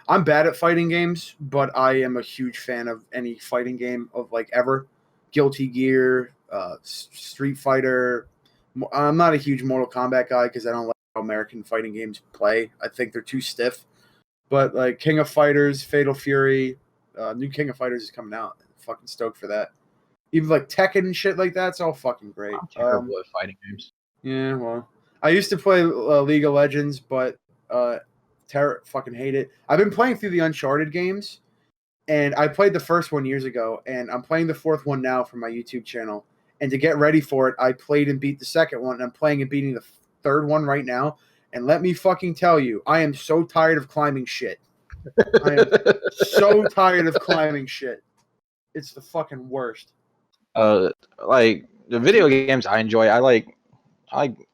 I'm bad at fighting games, but I am a huge fan of any fighting game of like ever. Guilty Gear, Street Fighter. I'm not a huge Mortal Kombat guy because I don't like how American fighting games play. I think they're too stiff. But like King of Fighters, Fatal Fury, new King of Fighters is coming out. I'm fucking stoked for that. Even like Tekken and shit like that, it's all fucking great. I'm terrible at fighting games. Yeah, well, I used to play League of Legends, but fucking hate it. I've been playing through the Uncharted games, and I played the first one years ago, and I'm playing the fourth one now for my YouTube channel. And to get ready for it, I played and beat the second one, and I'm playing and beating the third one right now. And let me fucking tell you, I am so tired of climbing shit. I am so tired of climbing shit. It's the fucking worst. Like the video games I enjoy, I like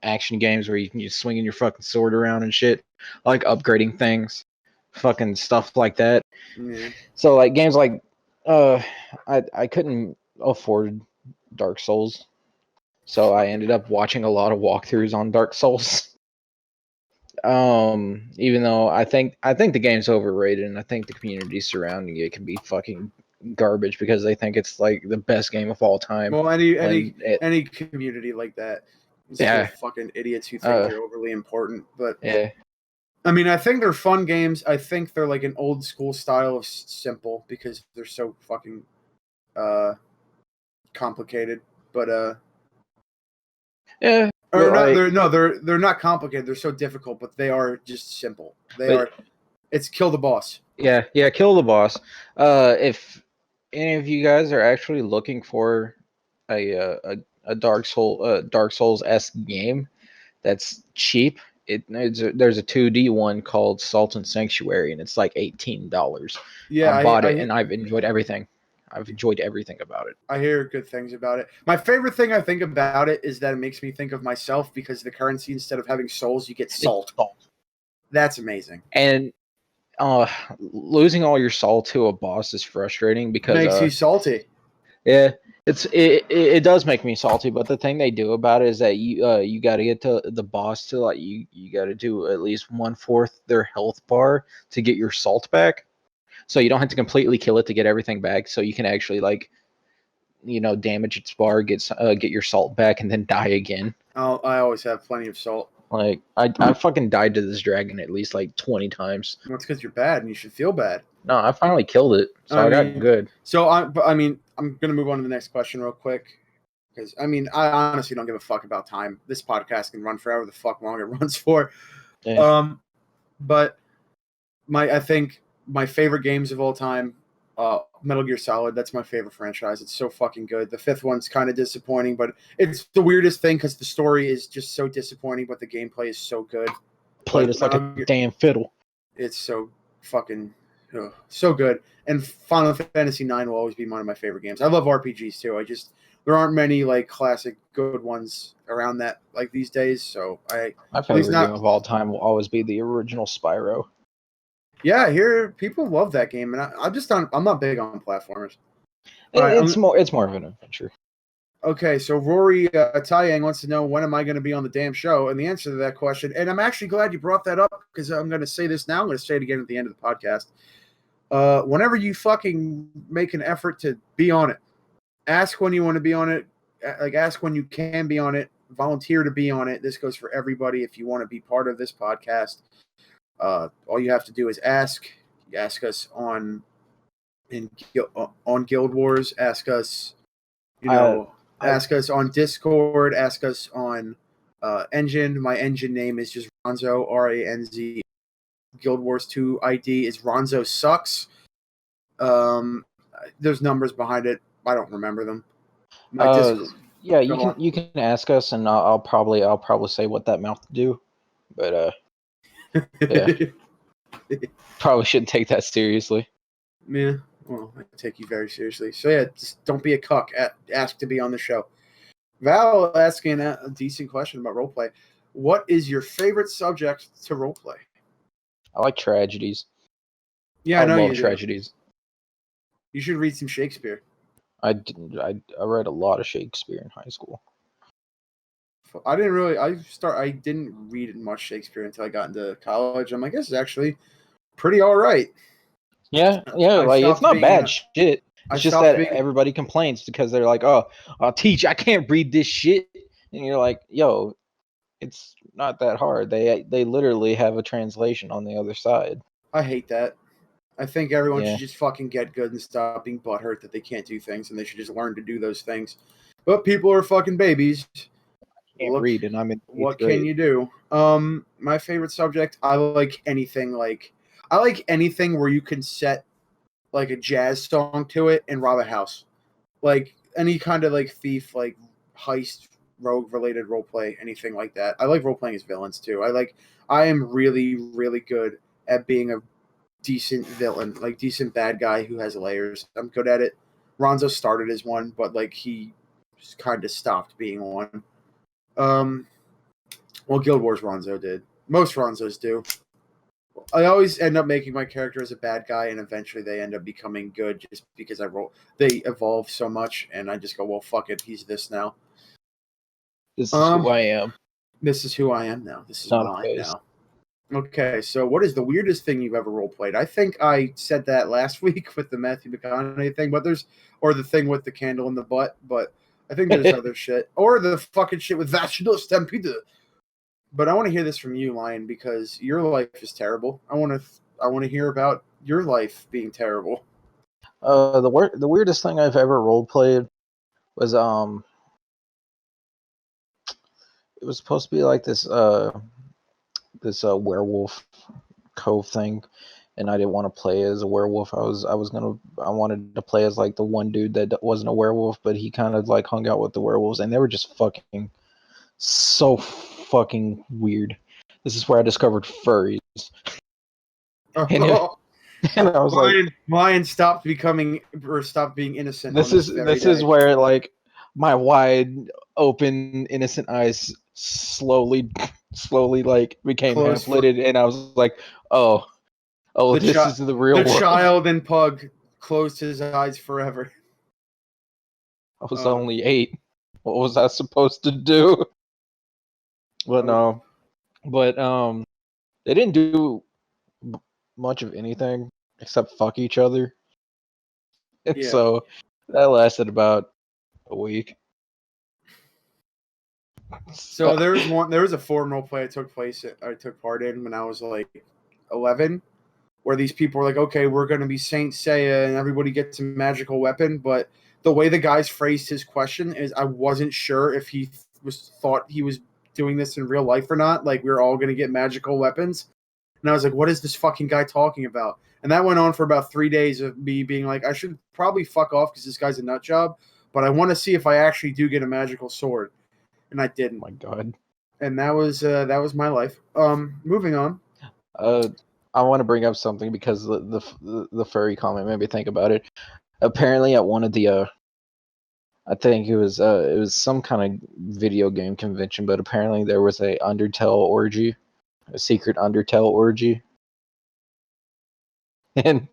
action games where you can just swinging your fucking sword around and shit. I like upgrading things, fucking stuff like that. Yeah. So like games like, I couldn't afford Dark Souls, so I ended up watching a lot of walkthroughs on Dark Souls. Even though I think the game's overrated, and I think the community surrounding it can be fucking garbage because they think it's like the best game of all time. Well, any community like that is full fucking idiots who think they're overly important. But yeah, I mean, I think they're fun games. I think they're like an old school style of simple because they're so fucking complicated. But yeah. Or not, they're not complicated. They're so difficult, but they are just simple. It's kill the boss. Yeah, kill the boss. If any of you guys are actually looking for a Dark Souls-esque game that's cheap, there's a 2D one called Salt and Sanctuary, and it's like $18. Yeah, I bought it, and I've enjoyed everything. I've enjoyed everything about it. I hear good things about it. My favorite thing I think about it is that it makes me think of myself because the currency, instead of having souls, you get salt. That's amazing. And losing all your salt to a boss is frustrating because makes you salty. Yeah, it does make me salty. But the thing they do about it is that you got to get to the boss to like you got to do at least 1/4 their health bar to get your salt back. So you don't have to completely kill it to get everything back. So you can actually like, damage its bar, get your salt back, and then die again. Oh, I always have plenty of salt. Like I fucking died to this dragon at least like 20 times. Well, it's because you're bad and you should feel bad. No, I finally killed it, so I got good. So I'm gonna move on to the next question real quick because I honestly don't give a fuck about time. This podcast can run forever the fuck long it runs for. Yeah. But I think my favorite games of all time, Metal Gear Solid. That's my favorite franchise. It's so fucking good. The fifth one's kind of disappointing, but it's the weirdest thing because the story is just so disappointing, but the gameplay is so good. Played us like a damn fiddle. It's so fucking so good. And Final Fantasy IX will always be one of my favorite games. I love RPGs too. There aren't many like classic good ones around that like these days. So my favorite game of all time will always be the original Spyro. Yeah, I hear people love that game, and I'm not big on platformers. It's more of an adventure. Okay, so Rory Taiyang wants to know, when am I going to be on the damn show? And the answer to that question, and I'm actually glad you brought that up because I'm going to say this now. I'm going to say it again at the end of the podcast. Whenever you fucking make an effort to be on it, ask when you want to be on it. Like, ask when you can be on it. Volunteer to be on it. This goes for everybody. If you want to be part of this podcast, all you have to do is ask. You ask us on Guild Wars. Ask us, ask us on Discord. Ask us on Engine. My Engine name is just Ronzo, RANZ. Guild Wars 2 ID is Ronzo Sucks. There's numbers behind it. I don't remember them. Yeah, you can ask us, and I'll probably say what that mouth to do, but yeah, probably shouldn't take that seriously. Yeah, well, I take you very seriously. So yeah, just don't be a cuck. Ask to be on the show. Val asking a decent question about roleplay. What is your favorite subject to roleplay? I like tragedies. Yeah, I know love you do. tragedies. You should read some Shakespeare. I read a lot of Shakespeare in high school. I didn't read much Shakespeare until I got into college. I'm like, this is actually pretty all right. Yeah, I like it's stopped not being bad a- shit. I It's just stopped that being everybody complains because they're like, "Oh, teach, I can't read this shit," and you're like, "Yo, it's not that hard. They literally have a translation on the other side." I hate that. I think everyone Yeah, should just fucking get good and stop being butthurt that they can't do things, and they should just learn to do those things. But people are fucking babies. can't Look, read, and I'm in eighth what can grade. you do? My favorite subject, I like anything where you can set like a jazz song to it and rob a house. Like any kind of like thief, like heist, rogue related role play, anything like that. I like role playing as villains too. I am really, really good at being a decent villain, like decent bad guy who has layers. I'm good at it. Ronzo started as one, but like he kind of stopped being one. Um, well, Guild Wars Ronzo did. Most Ronzos do. I always end up making my character as a bad guy, and eventually they end up becoming good just because they evolve so much, and I just go, well, fuck it, he's this now. This is who I am. This is who I am now. This is Not a mine phase. now. Okay, so what is the weirdest thing you've ever role played? I think I said that last week with the Matthew McConaughey thing, or the thing with the candle in the butt, but I think there's other shit, or the fucking shit with Vaginal Stampede. But I want to hear this from you, Lion, because your life is terrible. I want to hear about your life being terrible. The weirdest thing I've ever role played was it was supposed to be like this werewolf cove thing, and I didn't want to play as a werewolf. I wanted to play as like the one dude that wasn't a werewolf, but he kind of like hung out with the werewolves, and they were just fucking so fucking weird. This is where I discovered furries, and and I was like, Lion stopped being innocent on this very this is day. where like my wide open innocent eyes slowly like became Close half lidded, and I was like, oh, this is the real the world. child in Pug closed his eyes forever. I was only 8. What was I supposed to do? But no, but they didn't do much of anything except fuck each other. And Yeah. so that lasted about a week. So there was a forum role play I took part in when I was like 11, where these people were like, okay, we're going to be Saint Seiya and everybody gets a magical weapon. But the way the guys phrased his question is I wasn't sure if he thought he was doing this in real life or not. Like we were all going to get magical weapons. And I was like, what is this fucking guy talking about? And that went on for about 3 days of me being like, I should probably fuck off because this guy's a nut job. But I want to see if I actually do get a magical sword. And I didn't. Oh my God. And that was my life. Moving on. I want to bring up something because the furry comment made me think about it. Apparently, at one of the I think it was some kind of video game convention, but apparently there was a Undertale orgy, a secret Undertale orgy, and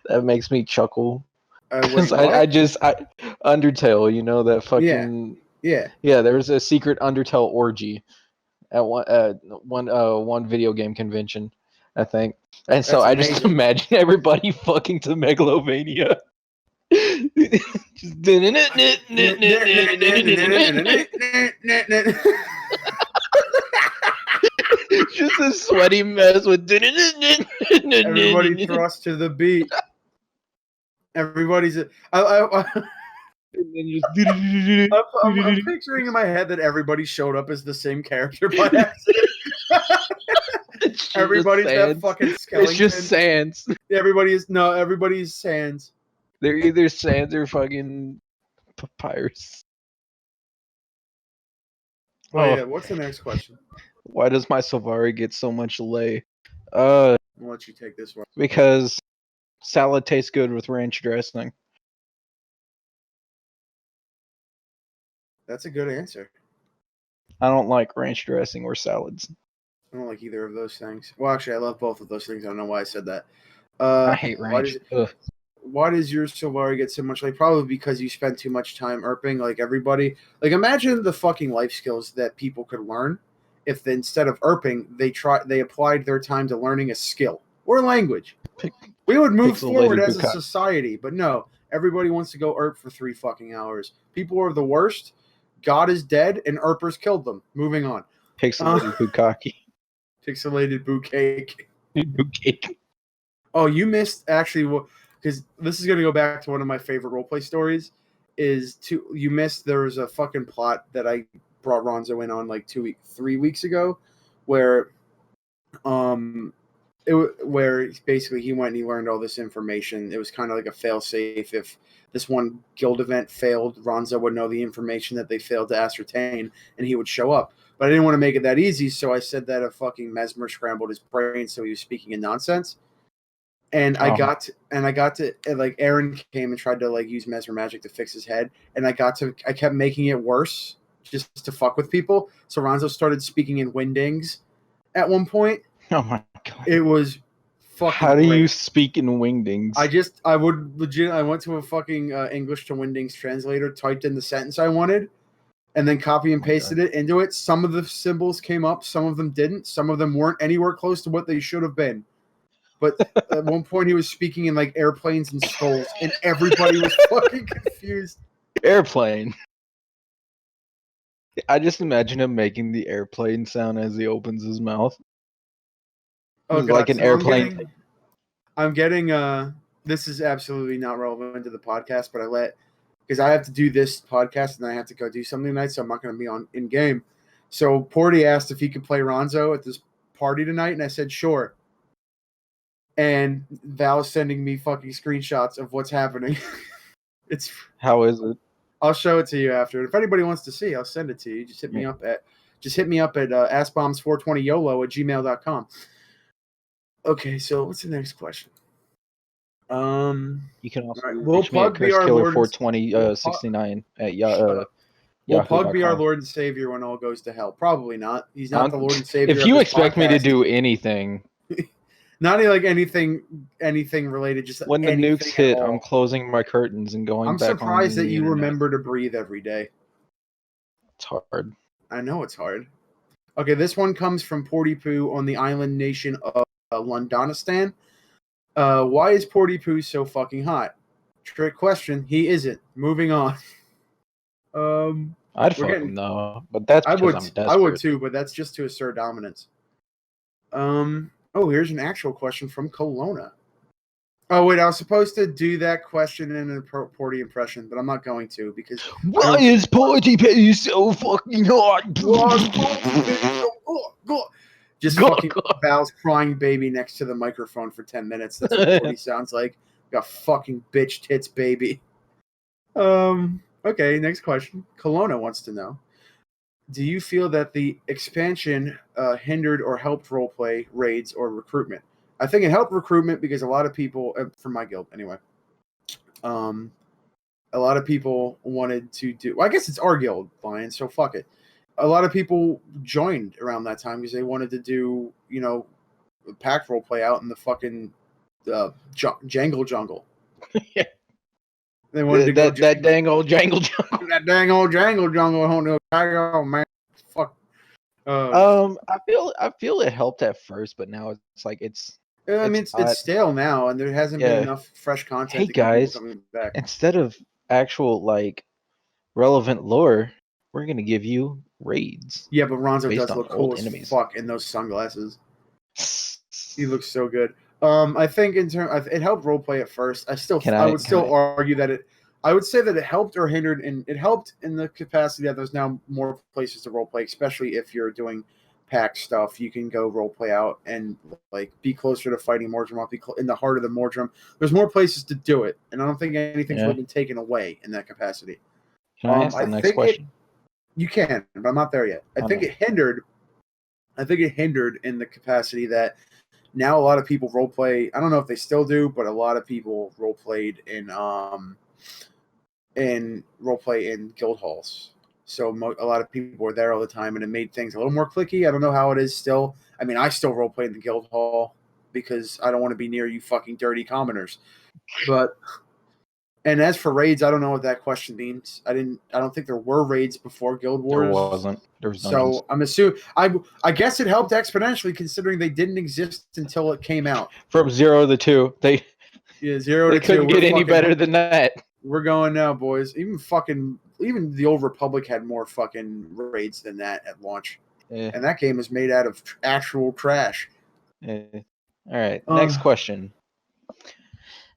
that makes me chuckle because Wait, what? Undertale, you know that Yeah, fucking yeah. yeah, there was a secret Undertale orgy at one video game convention, I think. And so That's I just amazing. imagine everybody fucking to Megalovania. Just a sweaty mess with Everybody thrust to the beat. Everybody's. I'm picturing in my head that everybody showed up as the same character by accident. Everybody's that fucking skeleton. It's just Sans. Everybody's Sans. They're either Sans or fucking Papyrus. Oh yeah, what's the next question? Why does my Sylvari get so much lay? I'll let you take this one. Because salad tastes good with ranch dressing. That's a good answer. I don't like ranch dressing or salads. I don't like either of those things. Well, actually, I love both of those things. I don't know why I said that. I hate Why ranch. does your Sylvari get so much? Like, probably because you spend too much time erping, like everybody. Like, imagine the fucking life skills that people could learn if instead of erping, they applied their time to learning a skill or language. We would move forward as a society, but no. Everybody wants to go erp for 3 fucking hours. People are the worst. God is dead, and erpers killed them. Moving on. Pixelated bukkake. Pixelated boot cake. Boot cake. Oh, you missed actually, because this is going to go back to one of my favorite roleplay stories. You missed there was a fucking plot that I brought Ronzo in on like 3 weeks ago, where where basically he went and he learned all this information. It was kind of like a fail safe. If this one guild event failed, Ronzo would know the information that they failed to ascertain, and he would show up. But I didn't want to make it that easy, so I said that a fucking mesmer scrambled his brain, so he was speaking in nonsense. And I got to like Aaron came and tried to like use mesmer magic to fix his head, and I kept making it worse just to fuck with people. So Ronzo started speaking in Wingdings at one point. Oh my god! It was fucking. How do you speak in Wingdings? I went to a fucking English to Wingdings translator, typed in the sentence I wanted, and then copy and pasted it into it. Some of the symbols came up, some of them didn't. Some of them weren't anywhere close to what they should have been. But at one point, he was speaking in like airplanes and skulls, and everybody was fucking confused. Airplane. I just imagine him making the airplane sound as he opens his mouth. Oh, God, like an airplane. I'm getting this is absolutely not relevant to the podcast, but because I have to do this podcast and I have to go do something tonight, so I'm not going to be on in game. So Porty asked if he could play Ronzo at this party tonight, and I said sure. And Val's sending me fucking screenshots of what's happening. How is it? I'll show it to you after. If anybody wants to see, I'll send it to you. Just hit me up at askbombs420yolo@gmail.com. Okay, so what's the next question? You can also will Pug be our Lord 42069 at Will Pug be our Lord and Savior when all goes to hell? Probably not. He's not the Lord and Savior. If you expect me to do anything, not like anything related. Just when the nukes hit, I'm closing my curtains and going. I'm back surprised on that you internet. remember to breathe every day. It's hard. I know it's hard. Okay, this one comes from Porty Poo on the island nation of Londonistan. Why is Porty Poo so fucking hot? Trick question. He isn't. Moving on. I'd fuck him though, but that's because I'm desperate. I would too, but that's just to assert dominance. Oh, here's an actual question from Kelowna. Oh wait, I was supposed to do that question in a Porty impression, but I'm not going to because. Why is Porty Poo so fucking hot? Just fucking Val's crying baby next to the microphone for 10 minutes. That's what Porty sounds like. Got fucking bitch tits baby. Okay, next question. Kelowna wants to know. Do you feel that the expansion hindered or helped roleplay, raids, or recruitment? I think it helped recruitment because a lot of people, from my guild anyway, a lot of people wanted to do, well, I guess it's our guild, Lion, so fuck it. A lot of people joined around that time because they wanted to do, pack roleplay out in the fucking jangle jungle. Yeah. They wanted to go that dang old jangle jungle. That dang old jangle jungle. Oh man, fuck. I feel it helped at first, but now it's like it's. I mean, it's stale now, and there hasn't been enough fresh content. Hey guys, instead of actual like relevant lore, we're gonna give you raids. Yeah, but Ronzo does look cool as fuck in those sunglasses. He looks so good. I think in terms, it helped roleplay at first. I would still argue that I would say that it helped or hindered, and it helped in the capacity that there's now more places to roleplay, especially if you're doing pack stuff. You can go roleplay out and like be closer to fighting Mordrum, be in the heart of the Mordrum. There's more places to do it, and I don't think anything's really been taken away in that capacity. Can I ask the next question? You can, but I'm not there yet. I think it hindered in the capacity that now a lot of people roleplay. I don't know if they still do, but a lot of people roleplayed in roleplay in guild halls. So a lot of people were there all the time, and it made things a little more cliquey. I don't know how it is still. I mean, I still roleplay in the guild hall because I don't want to be near you fucking dirty commoners. But and as for raids, I don't know what that question means. I don't think there were raids before Guild Wars. There wasn't. There was dungeons. So I'm assuming I guess it helped exponentially considering they didn't exist until it came out. From 0 to 2, they 0 they to 2. couldn't get any better than that. We're going now, boys. Even the Old Republic had more fucking raids than that at launch. Yeah. And that game is made out of actual trash. Yeah. All right. Next question.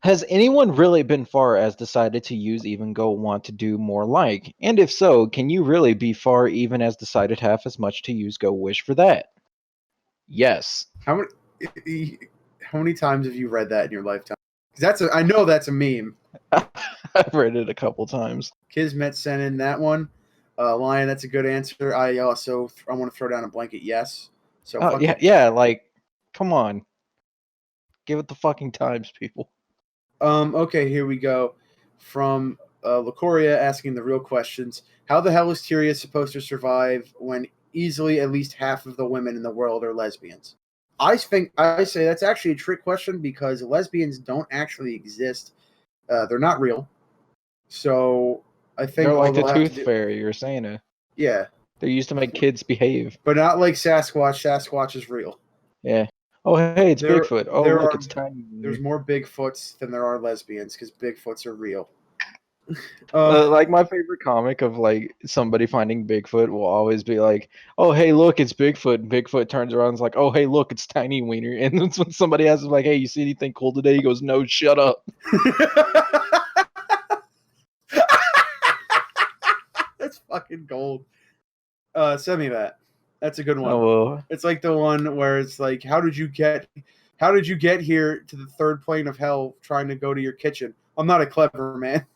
Has anyone really been far as decided to use even go want to do more like? And if so, can you really be far even as decided half as much to use go wish for that? Yes. How many times have you read that in your lifetime? I know that's a meme. I've read it a couple times. Kismet sent in that one. Lion, that's a good answer. I want to throw down a blanket yes. So yeah, like, come on. Give it the fucking times, people. Okay, here we go. From Lacoria asking the real questions. How the hell is Tyria supposed to survive when easily at least half of the women in the world are lesbians? I say that's actually a trick question because lesbians don't actually exist. They're not real. So I think they're like the Tooth Fairy or Santa. Yeah. They're used to make kids behave. But not like Sasquatch. Sasquatch is real. Yeah. Oh, hey, it's Bigfoot. Oh, look, it's tiny. There's more Bigfoots than there are lesbians because Bigfoots are real. Like my favorite comic of like somebody finding Bigfoot will always be like, "Oh, hey, look, it's Bigfoot." And Bigfoot turns around and is like, "Oh, hey, look, it's Tiny Wiener." And then when somebody asks him like, "Hey, you see anything cool today?" He goes, "No, shut up." That's fucking gold. Send me that. That's a good one. Oh, well. It's like the one where it's like, how did you get here to the third plane of hell trying to go to your kitchen? I'm not a clever man.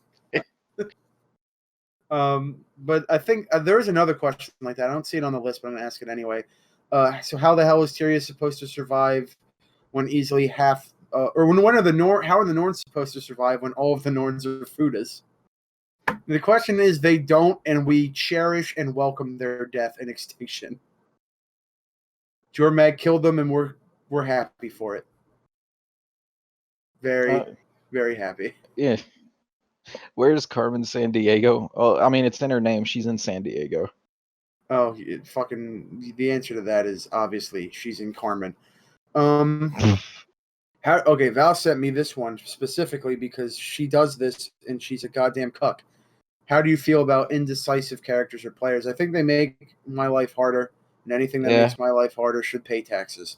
But I think there is another question like that. I don't see it on the list, but I'm gonna ask it anyway. So how the hell is Tyria supposed to survive when easily half, or when one of the how are the Norns supposed to survive when all of the Norns are Fudas? The question is, they don't, and we cherish and welcome their death and extinction. Jormag killed them, and we're happy for it. Very, very happy. Yeah. Where's Carmen Sandiego? Oh, I mean, it's in her name. She's in San Diego. Oh, the answer to that is obviously she's in Carmen. Okay, Val sent me this one specifically because she does this and she's a goddamn cuck. How do you feel about indecisive characters or players? I think they make my life harder, and anything that makes my life harder should pay taxes.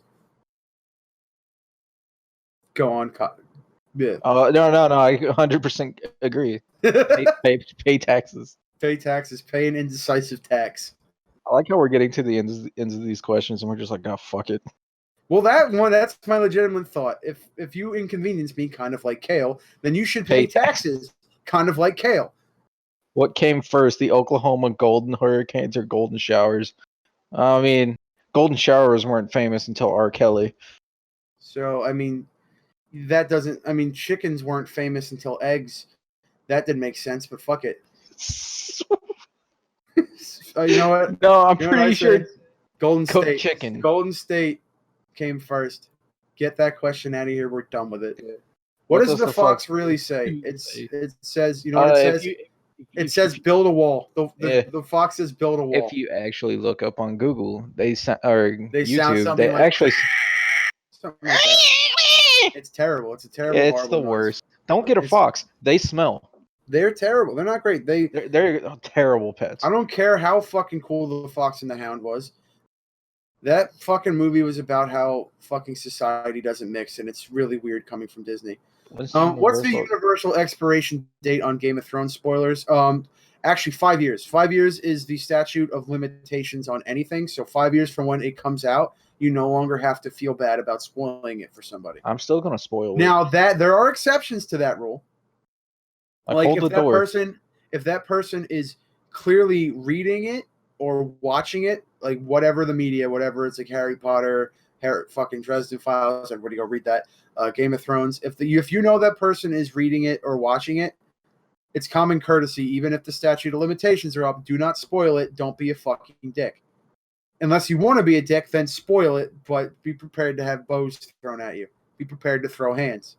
Go on, yeah. No, I 100% agree. Pay taxes. Pay taxes. Pay an indecisive tax. I like how we're getting to the ends of these questions, and we're just like, oh, fuck it. Well, that's my legitimate thought. If you inconvenience me, kind of like Kale, then you should pay taxes, kind of like Kale. What came first, the Oklahoma golden hurricanes or golden showers? I mean, golden showers weren't famous until R. Kelly. So, I mean, chickens weren't famous until eggs. That didn't make sense, but fuck it. You know what? No, I'm pretty sure Golden State chicken. Golden State came first. Get that question out of here. We're done with it. What does the fox really say? It says, you know what it says? It says build a wall. The fox says build a wall. If you actually look up on Google, YouTube, they like, actually something like that. It's terrible. It's a terrible. It's the worst. Don't get a fox. They smell. They're terrible. They're not great. They're terrible pets. I don't care how fucking cool the Fox and the Hound was. That fucking movie was about how fucking society doesn't mix, and it's really weird coming from Disney. What's the universal expiration date on Game of Thrones spoilers? Actually, 5 years. 5 years is the statute of limitations on anything. So 5 years from when it comes out, you no longer have to feel bad about spoiling it for somebody. I'm still gonna spoil it. Now that there are exceptions to that rule. Like if that person is clearly reading it or watching it, like whatever the media, whatever it's like Harry Potter, fucking Dresden Files, everybody go read that. Game of Thrones. If you know that person is reading it or watching it, It's common courtesy, even if the statute of limitations are up. Do not spoil it. Don't be a fucking dick. Unless you want to be a dick, then spoil it, but be prepared to have bows thrown at you. Be prepared to throw hands.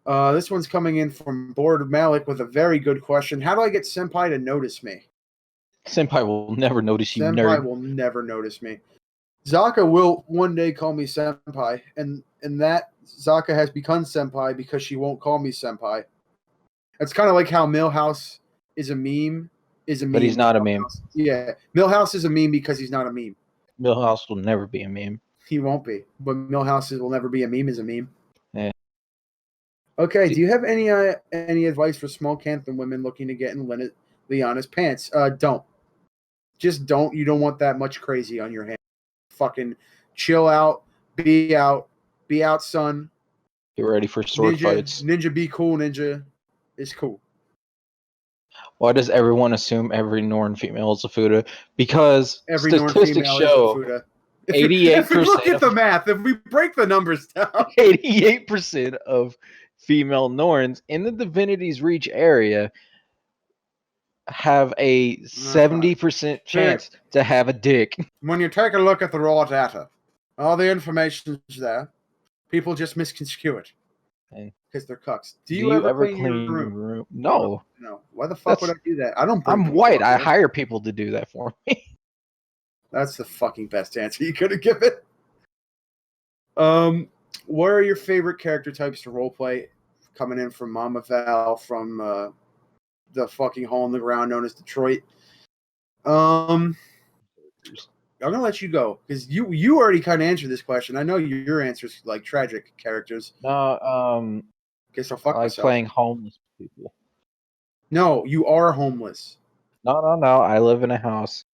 This one's coming in from Board Malik with a very good question. How do I get Senpai to notice me? Senpai will never notice you, Senpai nerd. will never notice me. Zaka will one day call me Senpai, and that Zaka has become Senpai because she won't call me Senpai. It's kind of like how Millhouse is a meme. But he's not a meme. Yeah, Millhouse is a meme because he's not a meme. Millhouse will never be a meme. He won't be, but Millhouse will never be a meme. Is a meme. Yeah. Okay. Do you have any advice for small Canthan women looking to get in Liana's pants? Don't. Just don't. You don't want that much crazy on your hands. Fucking chill out. Be out, son. Get ready for sword fights. Ninja, be cool. Ninja is cool. Why does everyone assume every Norn female is a Fuda? Because every statistics show 88%. If we look at the math, if we break the numbers down, 88% of female Norns in the Divinity's Reach area have a 70% chance to have a dick. When you take a look at the raw data, all the information is there. People just misconstrue it because they're cucks. Do you ever clean your room? No. No. Why the fuck would I do that? I'm white. I hire people to do that for me. That's the fucking best answer you could have given. What are your favorite character types to roleplay? Coming in from Mama Val from the fucking hole in the ground known as Detroit. I'm gonna let you go because you already kind of answered this question. I know your answer's like tragic characters. No, guess I'll fuck I like myself. playing homeless people. No, you are homeless. No. I live in a house.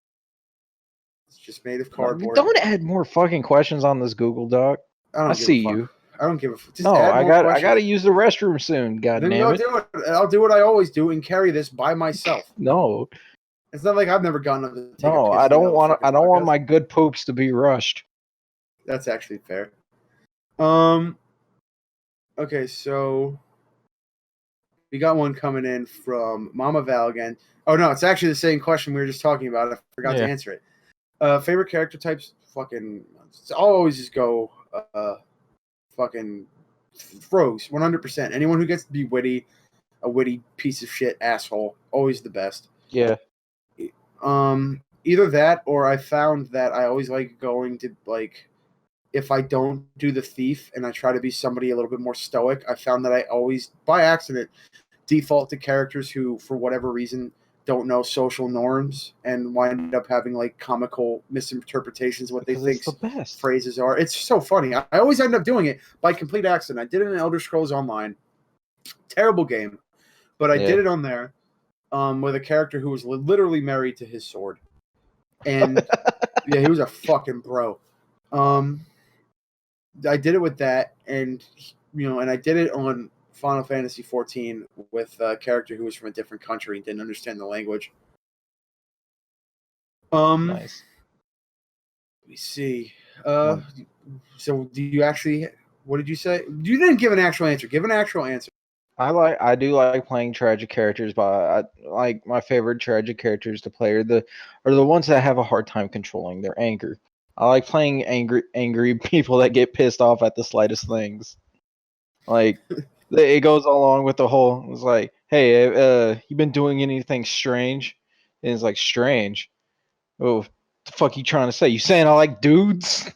It's just made of cardboard. Don't add more fucking questions on this Google Doc. I see you. I don't give a fuck. No, I got to use the restroom soon. God damn it! Do it. I'll do what I always do and carry this by myself. No. It's not like I've never gone up to take a piss. I don't want my good poops to be rushed. That's actually fair. Okay, so we got one coming in from Mama Val again. Oh no, it's actually the same question we were just talking about. I forgot to answer it. Favorite character types? Fucking, I'll always just go fucking rogues, 100%. Anyone who gets to be witty, a witty piece of shit asshole, always the best. Yeah. Either that or I found that I always like going to, like, if I don't do the thief and I try to be somebody a little bit more stoic, I found that I always, by accident, default to characters who, for whatever reason, don't know social norms and wind up having, like, comical misinterpretations of what they think phrases are. It's so funny. I always end up doing it by complete accident. I did it in Elder Scrolls Online. Terrible game. But I did it on there. With a character who was literally married to his sword. And yeah, he was a fucking bro. I did it with that, and and I did it on Final Fantasy 14 with a character who was from a different country and didn't understand the language. Nice. Let me see. So do you actually? What did you say? You didn't give an actual answer. Give an actual answer. I do like playing tragic characters, but my favorite tragic characters to play are the ones that have a hard time controlling their anger. I like playing angry people that get pissed off at the slightest things. Like it goes along with the whole. It's like, hey, you been doing anything strange? And it's like, strange. Oh, the fuck you trying to say? You saying I like dudes?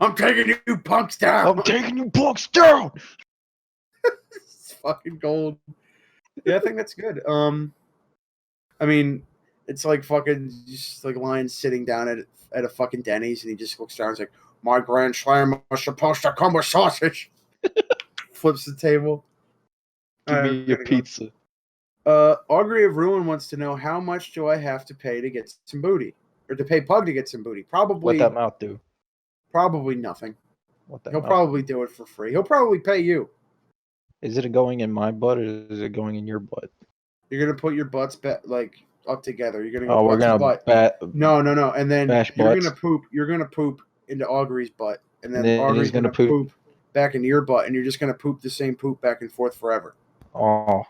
I'm taking you punks down. It's fucking gold. Yeah, I think that's good. I mean, it's like fucking just like Lion sitting down at a fucking Denny's and he just looks down and is like, my grand slam was supposed to come with sausage. Flips the table. Give me a pizza. Augury of Ruin wants to know, how much do I have to pay to get some booty? Or to pay Pug to get some booty? Probably. What that mouth do? Probably nothing. He'll probably do it for free. He'll probably pay you. Is it going in my butt or is it going in your butt? You're gonna put your butts up together. You're gonna go we're gonna butt. No. And then you're butts. gonna poop. You're gonna poop into Augury's butt, and then Augury's Augury's gonna poop back into your butt, and you're just gonna poop the same poop back and forth forever. Oh,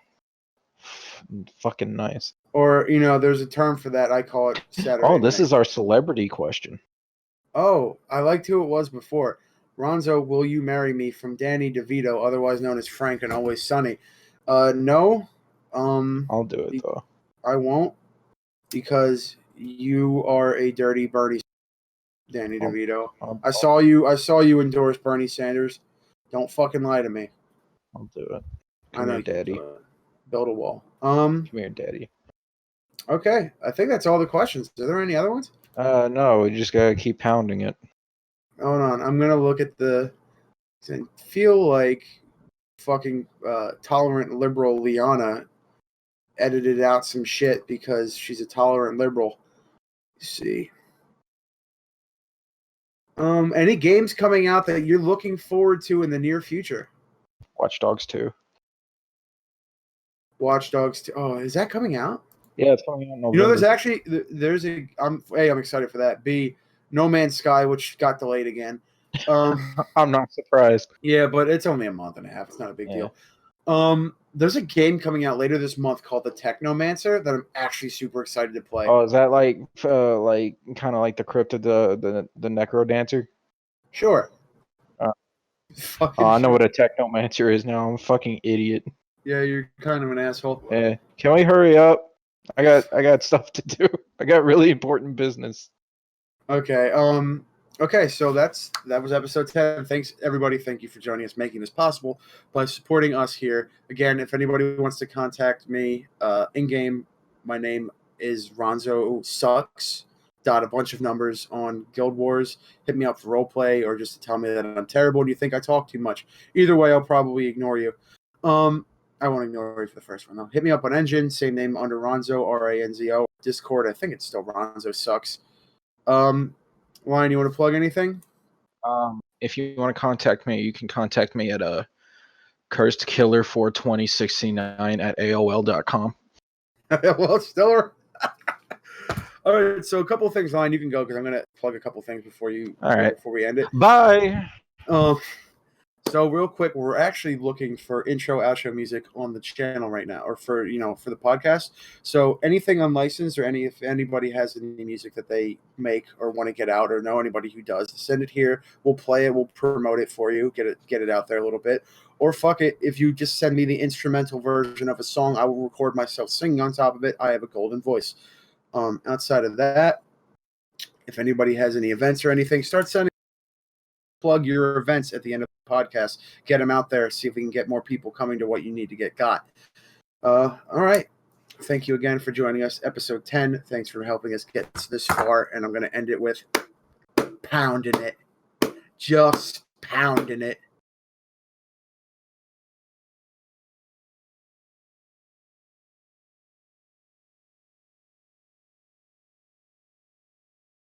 Fucking nice. Or, there's a term for that. I call it Saturday Oh, this night. is our celebrity question. Oh, I liked who it was before. Ronzo, will you marry me? From Danny DeVito, otherwise known as Frank and Always Sunny. No. I'll do it, though. I won't, because you are a dirty Bernie, Danny DeVito. I saw you endorse Bernie Sanders. Don't fucking lie to me. I'll do it. I know, Daddy. Build a wall. Come here, Daddy. Okay, I think that's all the questions. Are there any other ones? No, we just gotta keep pounding it. Hold on, I'm gonna look at and feel like fucking tolerant liberal Liana edited out some shit because she's a tolerant liberal. Let's see. Any games coming out that you're looking forward to in the near future? Watch Dogs 2. Watch Dogs 2. Oh, is that coming out? Yeah, it's coming out in November. I'm excited for that. B, No Man's Sky, which got delayed again. I'm not surprised. Yeah, but it's only a month and a half. It's not a big deal. There's a game coming out later this month called The Technomancer that I'm actually super excited to play. Oh, is that like kind of like the Crypt of the Necro Dancer? Sure. I know what a Technomancer is now. I'm a fucking idiot. Yeah, you're kind of an asshole. Yeah. Can we hurry up? I got stuff to do. I got really important business. Okay. Okay, so that was episode 10. Thanks, everybody. Thank you for joining us, making this possible by supporting us here. Again, if anybody wants to contact me in-game, my name is Ronzo Sucks. A bunch of numbers on Guild Wars. Hit me up for roleplay or just to tell me that I'm terrible and you think I talk too much. Either way, I'll probably ignore you. I won't ignore you for the first one, though. Hit me up on Engine, same name under Ronzo, Ranzo. Discord, I think it's still Ronzo Sucks. Ryan, you want to plug anything? If you want to contact me, you can contact me at cursed-killer42069 at AOL.com. Well, it's still. All right, so a couple of things, Ryan. You can go because I'm going to plug a couple of things before we end it. Bye. So real quick, we're actually looking for intro, outro music on the channel right now, or for the podcast. So anything unlicensed, or if anybody has any music that they make or want to get out, or know anybody who does, send it here. We'll play it. We'll promote it for you. Get it out there a little bit. Or fuck it, if you just send me the instrumental version of a song, I will record myself singing on top of it. I have a golden voice. Outside of that, if anybody has any events or anything, start sending. Plug your events at the end of the podcast. Get them out there. See if we can get more people coming to what you need to get got. All right. Thank you again for joining us. Episode 10. Thanks for helping us get this far. And I'm going to end it with pounding it. Just pounding it.